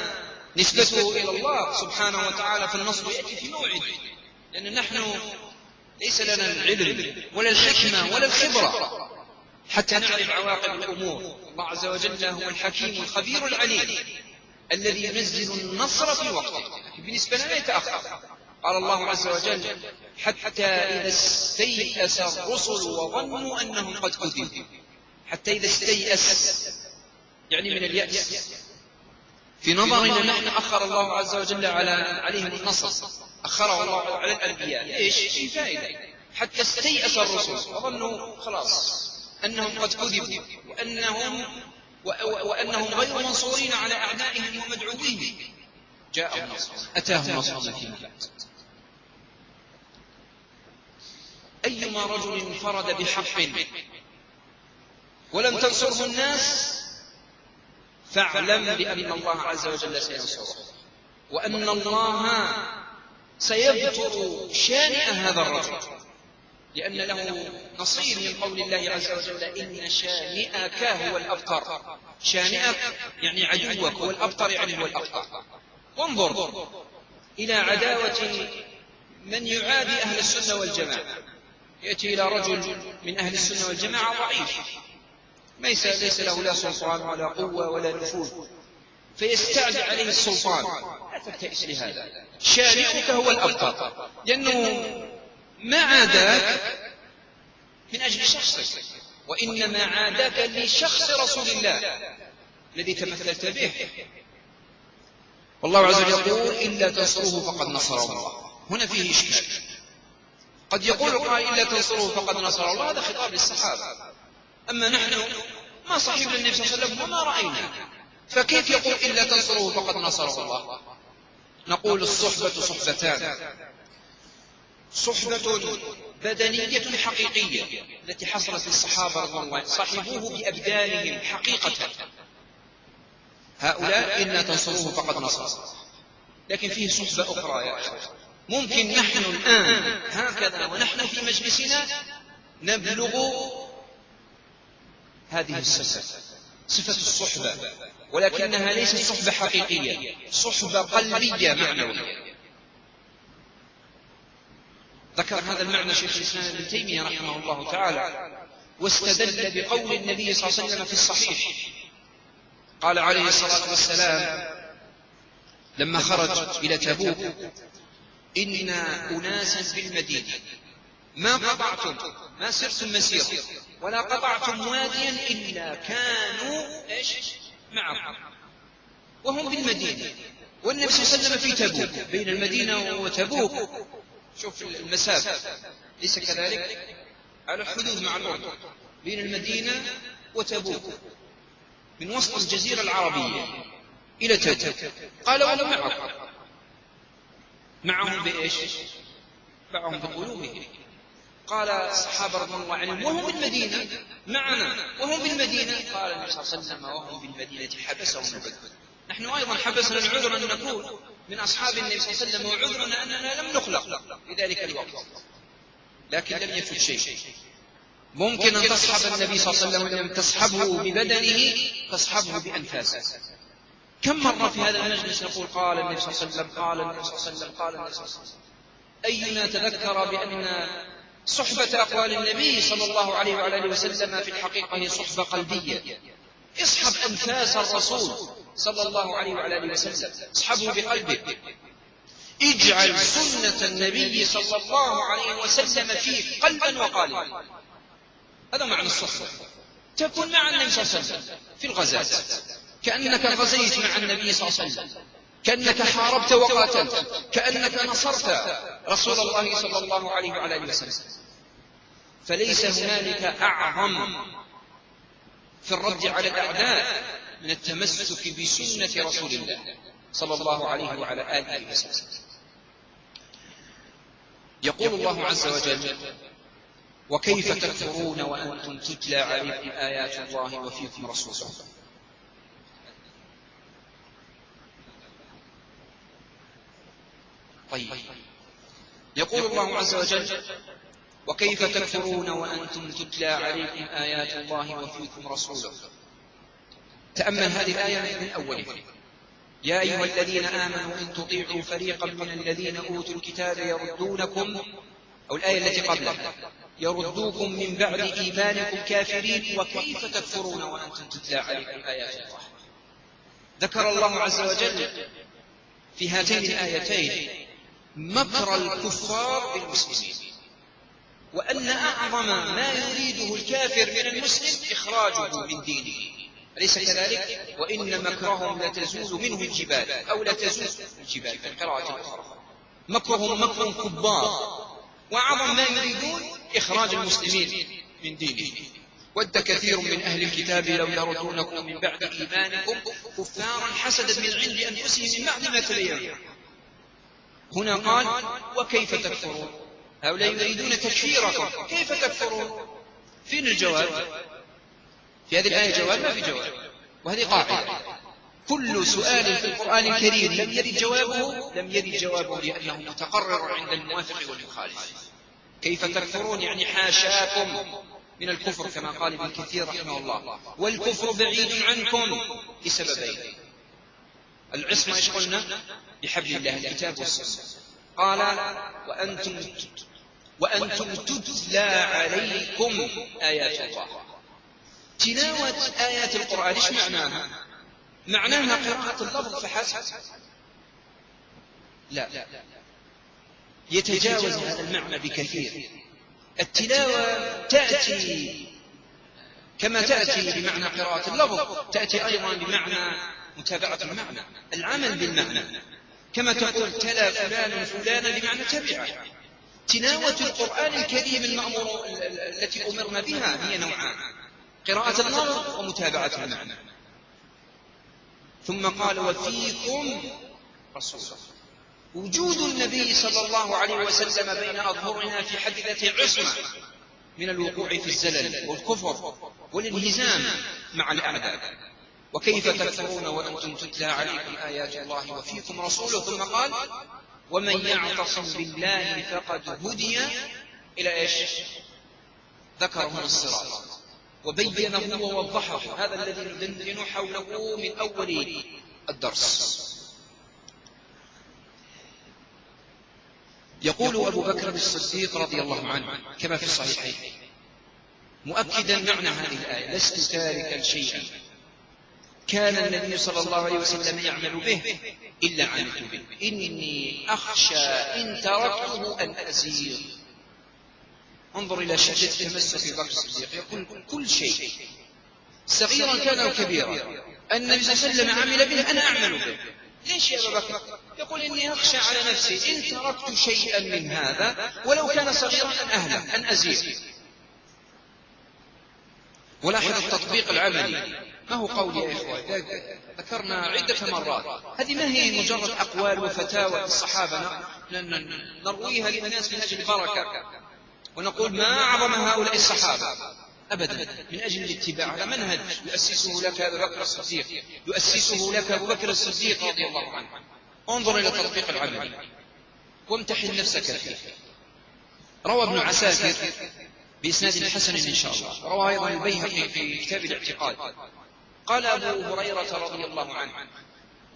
نسبته إلى الله سبحانه وتعالى فالنصر يأتي في موعد، لأن نحن ليس لنا العلم ولا الحكمة ولا الخبرة حتى نعرف عواقب الأمور. الله عز وجل هو الحكيم الخبير العليم الذي ينزل النصر في وقته، لكن بالنسبة لنا يتأخر. قال الله عز وجل: حتى إذا استيأس الرسل وظنوا أنهم قد كذبوا. حتى إذا استيأس يعني من اليأس. في نظرنا نحن أخر الله عز وجل عليهم النصر، أخره الله على الأنبياء. ليش؟ في فائدة. حتى استيأس الرسل وظنوا خلاص أنهم قد كذبوا وأنهم غير منصورين على أعدائهم ومدعوين، جاء النصر، أتاهم نصرنا في مكة. أيما رجل انفرد بحق ولم تنصره الناس فاعلم بأن الله عز وجل سينصره، وأن الله سيبطر شانئ هذا الرجل، لأن له نصيب من قول الله عز وجل: إن شانئك هو الأبتر. شانئك يعني عدوك، والأبتر يعني هو الأبتر. وانظر إلى عداوة من يعادي أهل السنة والجماعة. يأتي إلى رجل من أهل السنة والجماعة ضعيف ليس له لا سلطان ولا قوة ولا نفوذ، فيستعدي عليه السلطان. لا تبتئس لهذا. شانئك هو الأبتر، لأنه ما عاداك من أجل شخصك، وإنما عاداك لشخص رسول الله الذي تمثلت به. والله عز وجل يقول: إلا تنصروه فقد نصره الله. هنا فيه إشكال. قد يقول قائل: إلا تنصروه فقد نصره الله، هذا خطاب للصحابة، أما نحن ما صحبنا النبي صلى الله عليه وسلم وما رأينا، فكيف يقول إلا تنصروه فقد نصره الله؟ نقول: الصحبة صحبتان: صحبة بدنية حقيقية التي حصلت للصحابة رضي الله عنهم، صحبوه بأبدانهم حقيقة، هؤلاء إلا تنصروه فقد نصره. لكن فيه صحبة أخرى يا أخي، ممكن نحن الآن هكذا ونحن في مجلسنا نبلغ هذه الصفة، صفة الصحبة، ولكنها ليست صحبة حقيقية، صحبة قلبية معنوية. ذكر هذا المعنى شيخ الإسلام ابن تيمية رحمه الله تعالى، واستدل بقول النبي صلى الله عليه وسلم في الصحيح، قال عليه الصلاة والسلام لما خرج إلى تبوك: إن أناسا بالمدينة ما سرتم مسيرا ولا قطعتم واديا إلا كانوا معكم، وهم بالمدينة، والنبي صلى الله عليه وسلم في تبوك، بين المدينة وتبوك شوف المسافة، ليس كذلك؟ على الحدود مع الأردن، بين المدينة وتبوك، من وسط الجزيرة العربية إلى تبوك. قال: وهم معهم بإيش؟ معهم بقلوبهم. قال الصحابة رضي الله عنهم: وهم بالمدينة معنا وهم بالمدينة. قال النبي صلى الله عليه وسلم: وهم بالمدينة حبسهم العذر. نحن أيضا حبسنا العذر أن نكون من أصحاب النبي صلى الله عليه وسلم، وعذرنا أننا لم نخلق في ذلك الوقت، لكن لم يفت شيء. ممكن أن تصحب النبي صلى الله عليه وسلم ولم تصحبه ببدنه، تصحبه بأنفاسه. كم مرة في هذا المجلس نقول: قال النبي صلى الله عليه وسلم، قال النبي صلى الله عليه وسلم، قال النبي صلى الله عليه وسلم. أينا تذكر بأن صحبة أقوال النبي صلى الله عليه وعلى آله وسلم في الحقيقة هي صحبة قلبية. اصحب أنفاس الرسول صلى الله عليه وعلى آله وسلم، اصحبه بقلبك، اجعل سنة النبي صلى الله عليه وسلم فيك قلبا وقالبا. هذا معنى الصحبة. تكون مع النبي صلى الله عليه وسلم في الغزاة، كأنك غزيت مع النبي صلى الله عليه وسلم، كأنك حاربت وقاتلت، كأنك نصرت رسول الله صلى الله عليه وعلى آله وسلم. فليس هنالك أعظم في الرد على الأعداء من التمسك بسنة رسول الله صلى الله عليه وعلى آله وسلم. يقول الله عز وجل: وكيف تكفرون وأنتم تتلى عليكم آيات الله وفيكم رسوله. طيب، يقول الله عز وجل: وكيف تكفرون وأنتم تتلى عليكم آيات الله وفيكم رسوله. تأمل هذه الآية من أولها: يا أيها الذين آمنوا إن تطيعوا فريقا من الذين أوتوا الكتاب يردونكم، أو الآية التي قبلها: يردوكم من بعد إيمانكم كافرين وكيف تكفرون وأنتم تتلى عليكم آيات الله. ذكر الله عز وجل في هاتين الآيتين مكر الكفار بالمسلمين، وأن أعظم ما يريده الكافر من المسلم إخراجه من دينه، أليس كذلك؟ وإن مكرهم لتزول منه الجبال، أو لتزول الجبال في القراءة الأخرى. مكرهم مكر كبار، وأعظم ما يريدون إخراج المسلمين من دينه. ود كثير من أهل الكتاب لو يردونكم من بعد إيمانكم كفارا حسدا من عند أنفسهم من بعد ما تبين. هنا قال: وكيف تكفرون؟ هؤلاء يريدون تكفيركم، كيف تكفرون؟ فين الجواب؟ في هذه الآية جواب؟ ما في جواب. وهذه قاعدة: كل سؤال في القرآن الكريم لم يرد جوابه لأنه متقرر عند الموافق والمخالف. كيف تكفرون يعني حاشاكم من الكفر، كما قال ابن كثير رحمه الله، والكفر بعيد عنكم لسببين: العصمة إيش قلنا؟ بحبل الله، الكتاب والسنة. قال: وأنتم تتلى عليكم آيات الله. تلاوة آيات القرآن إيش معناها؟ معناها قراءة اللفظ فحسب؟ لا، يتجاوز هذا المعنى بكثير. التلاوة تأتي كما تأتي بمعنى قراءة اللفظ، تأتي أيضا بمعنى متابعة المعنى، العمل بالمعنى، كما تقول تلا فلان فلانا بمعنى تبعه. تلاوة القرآن الكريم المأمور التي أمرنا بها هي نوعان: قراءة اللفظ ومتابعة المعنى. ثم قال: وفيكم رسوله. وجود النبي صلى الله عليه وسلم بين أظهرنا في حد ذاته عصمة من الوقوع في الزلل والكفر والانهزام مع الأعداء. وكيف تكفرون وأنتم تتلى عليكم آيات الله وفيكم رسوله. ثم قال: ومن يعتصم بالله فقد هدي إلى إيش؟ ذكر هنا الصراط. وبينه ووضحه. هذا الذي ندندن حوله من أول الدرس. يقول أبو بكر الصديق رضي الله عنه كما في الصحيحين مؤكدا معنى هذه الآية: لست تاركا شيئا كان النبي صلى الله عليه وسلم يعمل به إلا عملت به، إني أخشى إن تركته أن أزيغ. انظر إلى شدة تمسك بكر الصديق، يقول كل شيء صغيرا كان أو كبيرا النبي صلى الله عليه وسلم عمل به أنا أعمل به. ليش يا أبا بكر؟ يقول إني أخشى على نفسي إن تركت شيئا من هذا ولو كان صغيرا أن أهله أن أزيغ. ولاحظ التطبيق العملي، ما هو قول يا إخوة، ذكرنا عدة مرات، هذه ما هي مجرد أقوال وفتاوى الصحابة نرويها للناس من أجل البركة ونقول ما أعظم هؤلاء الصحابة، أبدا، من أجل الاتباع على منهج يؤسسه لك أبو بكر الصديق، يؤسسه لك أبو بكر الصديق رضي الله عنه. انظر إلى التطبيق العملي وامتحن نفسك فيه. روى ابن عساكر بإسناد حسن إن شاء الله، روى أيضا البيهقي في كتاب الاعتقاد، قال أبو هريرة رضي الله عنه: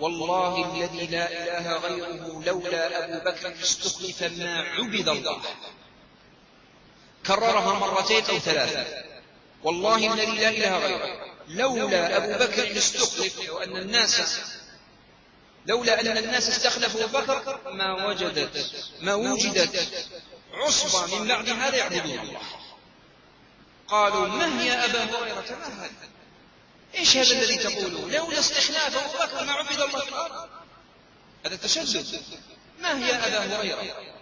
والله الذي لا إله غيره لولا أبو بكر استخلف ما عبد الله. كررها مرتين أو ثلاثة: والله الذي لا إله غيره لولا أبو بكر استخلف، لولا أن الناس استخلفوا أبو بكر ما وجدت عصبة من بعد هذا يعبدون الله. قالوا: ما هي أبا هريرة؟ ما هذا؟ إيش هذا الذي تقوله؟ لولا استخلاف أبو بكر ما عبد الله في الأرض. هذا تشدد. ما هي أبا هريرة؟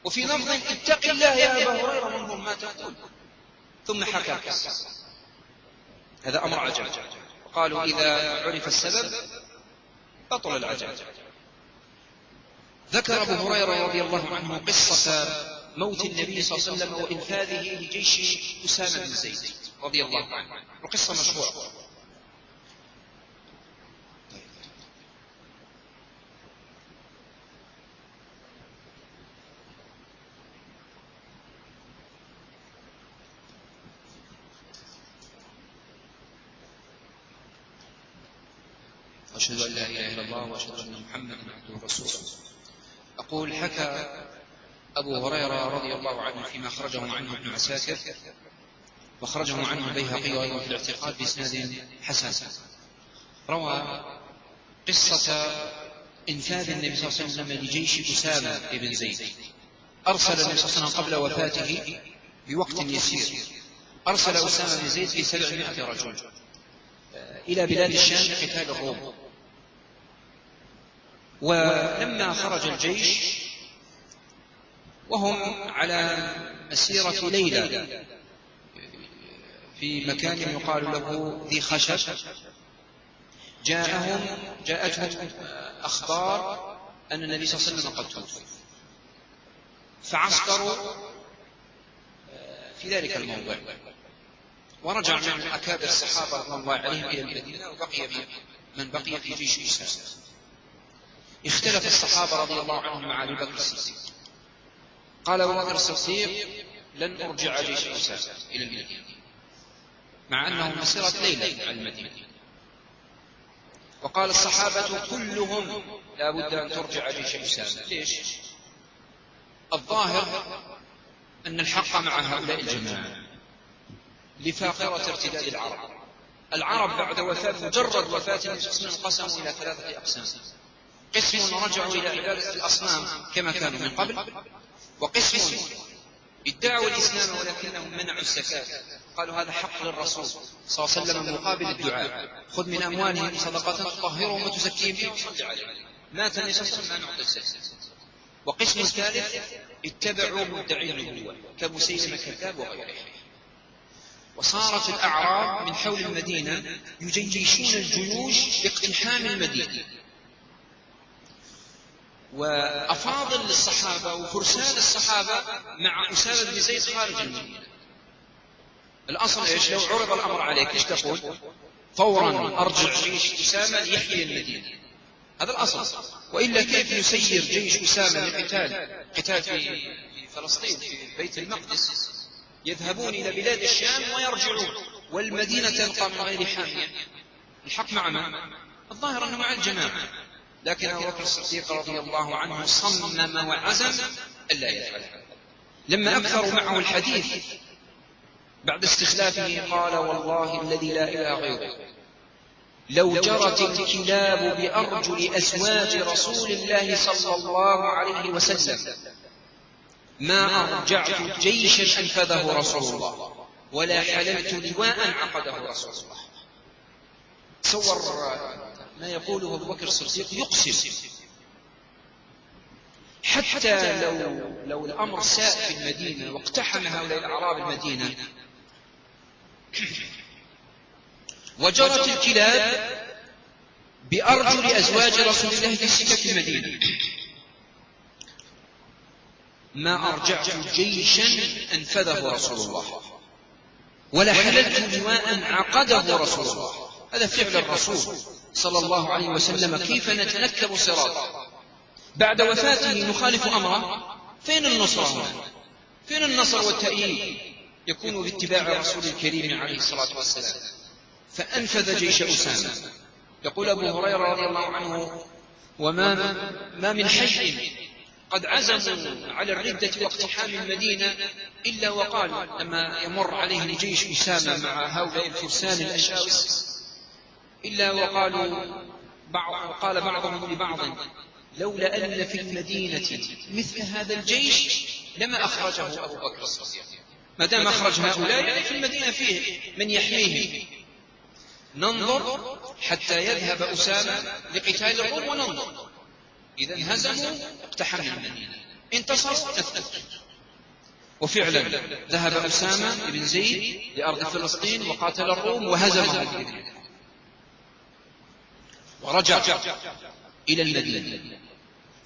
وفي لفظ: اتق الله يا أبا هريرة وانظر ما تقول. ثم حكى القصة. هذا أمر عجب. قالوا: إذا عرف السبب بطل العجب. ذكر أبو هريرة رضي الله عنه قصة موت النبي صلى الله عليه وسلم وإنفاذه لجيش أسامة بن زيد رضي الله عنه، القصة مشهورة. أشهد أن لا إله إلا الله وأشهد أن محمدا عبده ورسوله. أقول: حكى أبو هريرة رضي الله عنه فيما أخرجه عنه ابن عساكر، وأخرجه عنه البيهقي أيضا في الاعتقاد بإسناد حسن، روى قصة إنفاذ النبي صلى الله عليه وسلم لجيش أسامة بن زيد. أرسل النبي صلى الله عليه وسلم قبل وفاته بوقت يسير، أرسل أسامة بن زيد في 700 رجل إلى بلاد الشام لقتال الروم. ولما خرج الجيش وهم على مسيرة ليلة في مكان يقال له ذي خشب، جاءتهم أخبار أن النبي صلى الله عليه وسلم قد توفي، فعسكروا في ذلك الموضع، ورجع من أكابر الصحابة رضي الله عليهم إلى المدينة، وبقي من بقي في جيش أسامة. اختلف الصحابة رضي الله عنهم مع أبي بكر الصديق. قال أبو بكر الصديق: لن أرجع جيش أسامة إلى المدينة، مع أنه مسيرة ليلة على المدينة. وقال الصحابة كلهم: لا بد أن ترجع جيش أسامة. ليش؟ الظاهر أن الحق مع هؤلاء الجماعة لفاقرة ارتداد العرب بعد وفاة مجرد وفاة النبي صلى الله عليه وسلم انقسموا إلى 3 أقسام: قسم رجعوا إلى عبادة الأصنام كما كانوا من قبل، وقسم ادعوا الإسلام ولكنهم منعوا الزكاة، قالوا هذا حق للرسول صلى الله عليه وسلم مقابل الدعاء، خذ من أموالهم صدقة تطهرهم وتزكيهم بها وصل عليهم، مات النبي صلى الله عليه وسلم ما نعطي الزكاة. وقسم ثالث اتبعوا مدعي النبوة كمسيلمة كذاب وغيره. وصارت الأعراب من حول المدينة يجيشون الجيوش لاقتحام المدينة، وأفاضل الصحابة وفرسان الصحابة مع أسامة بن زيد خارج المدينة. الأصل إيش؟ لو عرض الأمر عليك إيش تقول؟ فورا أرجع جيش أسامة ليحيي المدينة، هذا الأصل. وإلا كيف يسير جيش أسامة لقتال في فلسطين في بيت المقدس؟ يذهبون إلى بلاد الشام ويرجعون، والمدينة تبقى من غير حامية، الحق مع من؟ الظاهر أنه مع الجماعة، لكن أبو بكر الصديق رضي الله عنه صمم وعزم ألا يفعل هذا. لما أكثروا معه الحديث بعد استخلافه قال: والله الذي لا إله غيره لو جرت الكلاب بأرجل أزواج رسول الله صلى الله عليه وسلم ما أرجعت جيشا أنفذه رسول الله ولا حللت لواء عقده رسول الله. تصور ما يقوله أبو بكر الصديق، يقسم حتى لو الأمر ساء في المدينة واقتحم هؤلاء الأعراب المدينة وجرت الكلاب بأرجل أزواج رسول الله في سكة المدينة ما أرجعت جيشا أنفذه رسول الله ولا حللت لواء عقده رسول الله. هذا فعل الرسول صلى الله عليه وسلم. كيف نتنكب صراطه بعد وفاته نخالف أمره؟ فين النصر هنا؟ فين النصر والتأييد؟ يكون باتباع الرسول الكريم عليه الصلاة والسلام. فأنفذ جيش أسامة. يقول أبو هريرة رضي الله عنه: وما من حي قد عزموا على الردة واقتحام المدينة إلا وقال لما يمر عليه جيش أسامة مع هؤلاء الفرسان الأشاوس إلا وقالوا قال بعضهم لبعض: لولا أن في المدينة مثل هذا الجيش لما أخرجه أبو بكر الصديق. ما دام أخرج هؤلاء يعني في المدينة فيه من يحميهم. ننظر حتى يذهب أسامة لقتال الروم وننظر. إذا هزموا اقتحمنا المدينة، انتصروا نثبت. وفعلا ذهب أسامة بن زيد لأرض فلسطين وقاتل الروم وهزمهم بإذن الله، ورجع إلى المدينة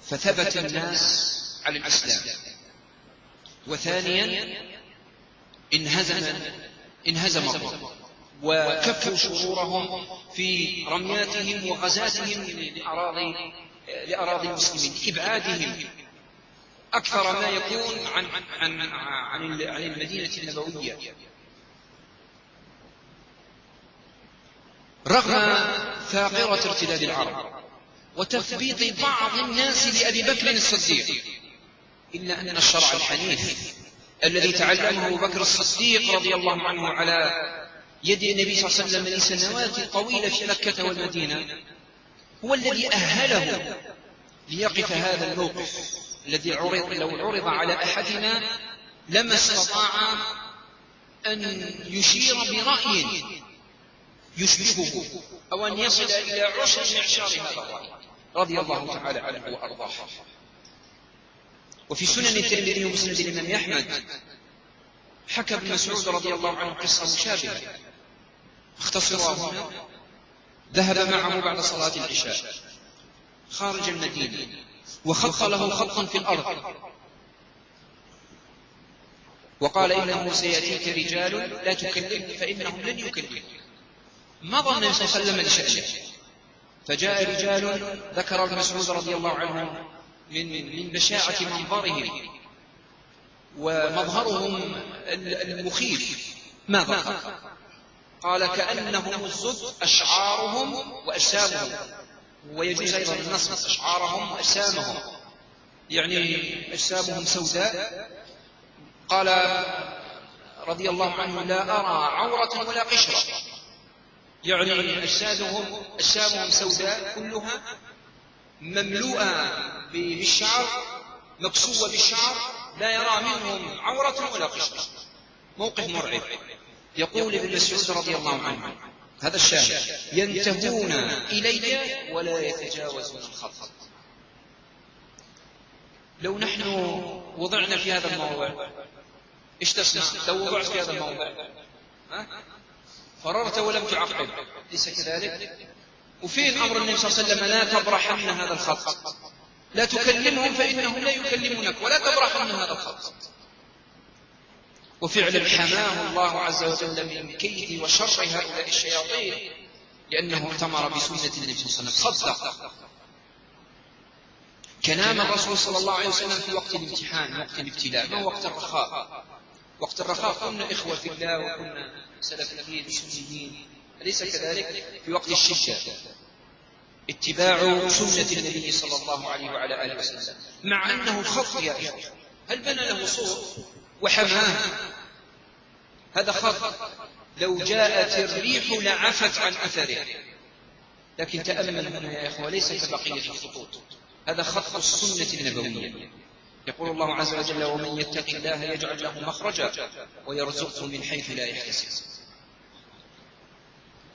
فثبت الناس على الإسلام. وثانيا انهزم الروم وكفوا شرورهم في رمياتهم وغزاتهم لأراضي المسلمين، إبعادهم أكثر ما يكون عن المدينة النبوية. رغم ثاغرة ارتداد العرب وتثبيط بعض الناس لأبي بكر الصديق، إلا أن الشرع الحنيف الذي تعلمه أبو بكر الصديق رضي الله عنه على يد النبي صلى الله عليه وسلم لسنوات طويلة في مكة والمدينة هو الذي أهله ليقف هذا الموقف الذي لو عرض على أحدنا لما استطاع أن يشير برأي يشبهه أو أن يصل إلى عشر معشار هذا الرأي رضي الله تعالى عنه وأرضاه. وفي سنن الترمذي ومسند الإمام أحمد حكى ابن مسعود رضي الله عنه قصة مشابهة اختصرها هنا. ذهب معه بعد صلاة العشاء خارج المدينة وخط له خطا في الأرض وقال: إنه سيأتيك رجال لا تكلم فإنهم لن يكلمك. مضى النبي صلى الله عليه وسلم لشأنه، فجاء رجال ذكر ابن مسعود رضي الله عنه من بشاعة منظرهم ومظهرهم المخيف. ماذا قال؟ كأنهم الزب أشعارهم وأجسامهم، ويجوز أيضا النصب أشعارهم وأجسامهم، يعني أجسامهم سوداء. قال رضي الله عنه: لا أرى عورة ولا قشرة، يعني أجسامهم سوداء كلها مملوءة بالشعر، مكسوة بالشعر، لا يرى منهم عورة ولا قشرة. موقف مرعب. يقول ابن مسعود رضي الله عنه هذا الشاهد: ينتهون إلي ولا يتجاوزون الخط. لو نحن وضعنا في هذا الموضع إيش تصنع؟ لو وضعت في هذا الموضع فررت ولم تعقب، ليس كذلك؟ وفين أمر النبي صلى الله عليه وسلم: لا تبرحن هذا الخط، لا تكلمهم فإنهم لا يكلمونك، ولا تبرحن هذا الخط. وفعلا حماه الله عز وجل من كيد وشر هؤلاء الشياطين، لأنه ائتمر بسنة النبي صلى الله عليه وسلم، صدق كلام الرسول صلى الله عليه وسلم في وقت الامتحان، وقت الابتلاء، ما وقت الرخاء. وقت الرخاء كنا إخوة في الله وكنا سلفيين سنيين، أليس كذلك؟ في وقت الشدة اتباع سنة النبي صلى الله عليه وعلى آله وسلم، مع أنه خط يا إخوة، هل بنى له سور وحماه؟ هذا خط لو جاءت الريح لعفت عن أثره، لكن تأمل هنا يا إخوة ليس كبقية الخطوط، هذا خط السنة النبوية. يقول الله عز وجل: ومن يتق الله يجعل له مخرجا ويرزقه من حيث لا يحتسب.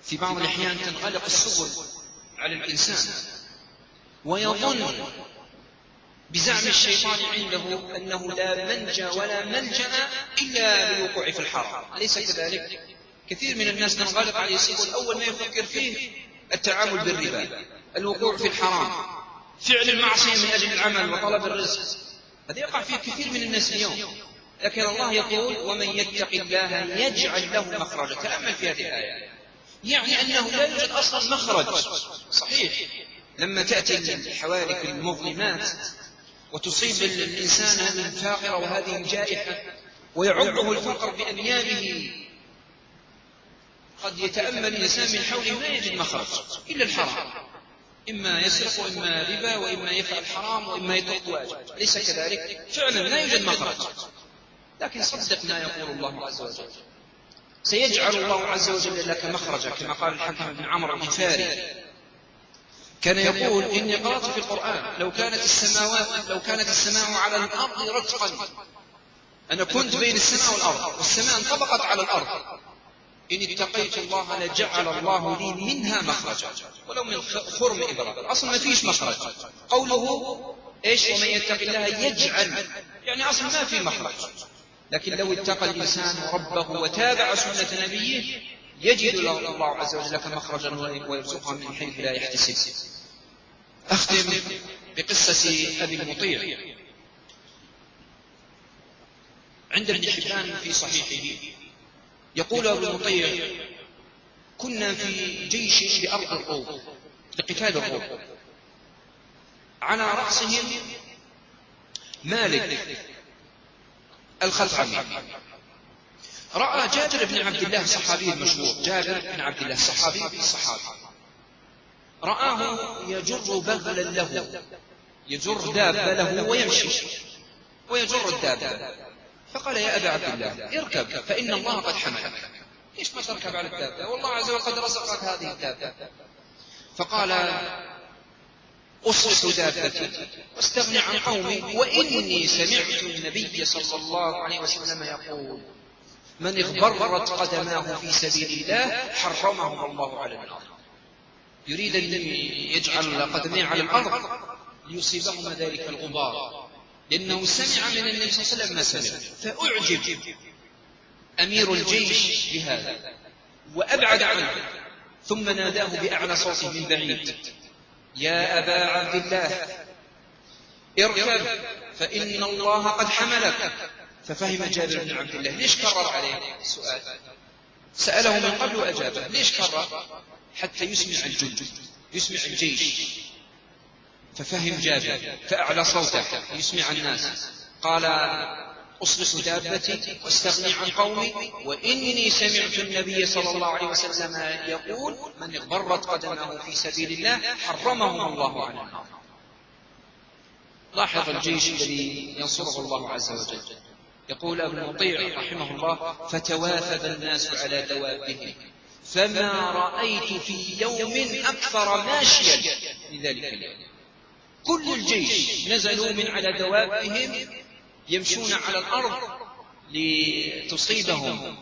في بعض الأحيان تنغلق السبل على الإنسان ويظن بزعم الشيطان عنده أنه لا منجى ولا ملجأ إلا بالوقوع في الحرام، أليس كذلك؟ كثير من الناس تنغلق عليه السبل، أول ما يفكر فيه التعامل بالربا، الوقوع في الحرام، فعل المعصية من أجل العمل وطلب الرزق، هذا يقع فيه كثير من الناس اليوم. لكن الله يقول: ومن يتق الله يجعل له مخرجا. تأمل في هذه الآية، يعني أنه لا يوجد أصلا مخرج. صحيح لما تأتي الحوادث المظلمات وتصيب الإنسان هذه الفاقرة وهذه الجائحة ويعبه الفقر بأنيابه، قد يتأمل الإنسان من حوله لا يجد مخرج إلا الحرام، إما يسرق وإما ربا وإما يفعل حرام وإما يترك واجب، ليس كذلك؟ فعلا لا يوجد مخرج. لكن صدق ما يقول الله عز وجل، سيجعل الله عز وجل لك مخرجا، كما قال الحكم بن عمرو الغفاري، كان يقول: إني قرأت في القرآن لو كانت السماء على الأرض رتقا، أنا كنت بين السماء والأرض والسماء انطبقت على الأرض، إن اتقيت الله لجعل الله لي منها مخرجا ولو من خرم إبرة. أصلا ما فيش مخرج. قوله إيش؟ ومن يتق الله يجعل، يعني أصلا ما في مخرج، لكن لو اتقى الإنسان ربه وتابع سنة نبيه يجد الله عز وجل لك مخرجا ويرزقه من حيث لا يحتسب. أختم بقصة أبي المطيع. عند ابن حبان في صحيحه يقول أبو المطيع: كنا في جيش لأرض الروم لقتال الروم، على رأسهم مالك الخثعمي. رأى جابر بن عبد الله الصحابي المشهور، جابر بن عبد الله الصحابي الصحابي، رآه يجر بغلا له، يجر دابة له ويمشي ويجر الدابة، فقال: يا أبا عبد الله اركب فإن الله قد حملك. ليش ما تركب على الدابة؟ والله عز وجل قد رزقك هذه الدابة. فقال: أصلح دابتي واستغني عن قومي، وإني سمعت النبي صلى الله عليه وسلم يقول: من اغبرت قدماه في سبيل الله حرمه الله على النار. يريد أن يجعل قدميه على الأرض ليصيبهما ذلك الغبار، لأنه سمع من النبي صلى الله عليه وسلم ما سمع، فأعجب أمير الجيش بهذا وأبعد عنه، ثم ناداه بأعلى صوته من بعيد: يا أبا عبد الله اركب فإن الله قد حملك. ففهم جابر بن عبد الله. ليش كرر عليه السؤال؟ سأله من قبل وأجابه. ليش كرر؟ حتى يسمع الجند، يسمع الجيش. ففهم جابر فأعلى صوته يسمع الناس، قال: أصلح دابتي واستغني عن قومي، وإني سمعت النبي صلى الله عليه وسلم يقول: من اغبرت قدمه في سبيل الله حرمه الله على النار. لاحظ الجيش الذي ينصره الله عز وجل. يقول ابن المطيع رحمه الله: فتوافد الناس على دوابهم فما رأيت في يوم أكثر ماشيا من ذلك اليوم. كل الجيش نزلوا من على دوابهم يمشون على الأرض لتصيبهم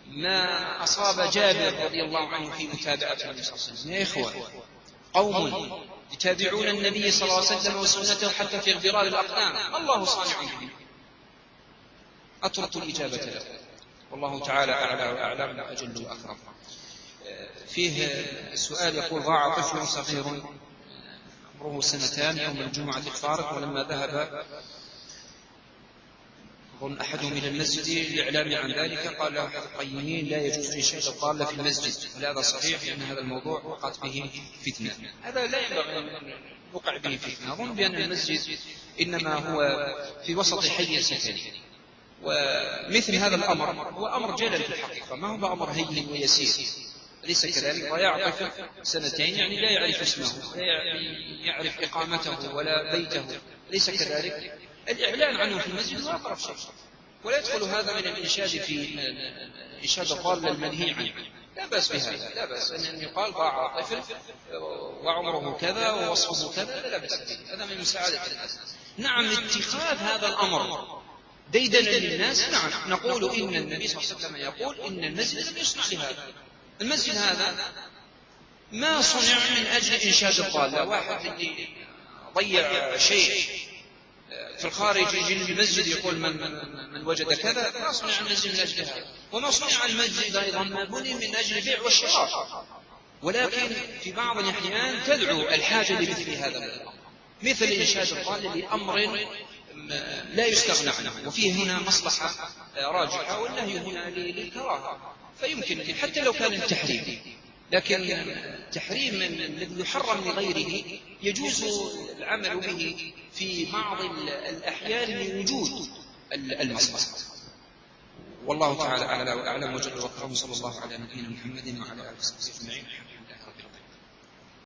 ما أصاب جابر رضي الله عنه في متابعة النبي صلى الله عليه وسلم. يا إخوة، قوم يتابعون النبي صلى الله عليه وسلم وسنته حتى في اغبرار الأقدام، الله صانع بهم. أترك الإجابة له، والله تعالى أعلى وأعلم وأجل وأكرم. فيه سؤال يقول: ضاع طفل صغير عمره 2 سنين يوم الجمعة الفارق، ولما ذهب أظن أحدهم إلى المسجد للإعلام عن ذلك قال له أحد القيمين: لا يجوز إنشاء الضالة في المسجد. هذا صحيح؟ لأن هذا الموضوع وقعت به فتنة. هذا لا ينبغي أن يوقع به فتنة. أظن بأن المسجد إنما هو في وسط حي سكني، ومثل هذا الأمر هو أمر جلل في الحقيقة، ما هو أمر هين ويسير، أليس كذلك؟ ضياع طفل سنتين يعني لا يعرف اسمه، لا يعرف إقامته ولا بيته، أليس كذلك؟ الإعلان عنه في المسجد هو أقرب شيء، ولا يدخل هذا من الإنشاد في إنشاد الضال المنهي عنه، لا بأس بهذا، لا بأس أن يقال ضاع طفل وعمره كذا ووصفه كذا، لا بأس به، هذا من مساعدة الناس. نعم، اتخاذ هذا الأمر ديدنا للناس، نعم نقول إن النبي صلى الله عليه وسلم يقول إن المسجد لم يصنع لهذا، المسجد هذا ما صنع من أجل إنشاد الضالة، واحد اللي ضيع شيء في الخارج يجي المسجد يقول من وجد كذا، ما صنع المسجد من أجل هذا، وما صنع المسجد أيضا ما بني من أجل البيع والشراء، ولكن في بعض الأحيان تدعو الحاجة لمثل هذا الأمر، مثل إنشاد الضال لأمر لا يستغنى عنه، وفيه هنا مصلحة راجحة، والنهي هنا للكراهة، فيمكن حتى لو كان التحريم، لكن التحريم الذي يحرم لغيره يجوز العمل به في بعض الأحيان لوجود المصلحة. والله تعالى أعلم وجل وأكرم، صلى الله على نبينا محمد وعلى آله وصحبه أجمعين.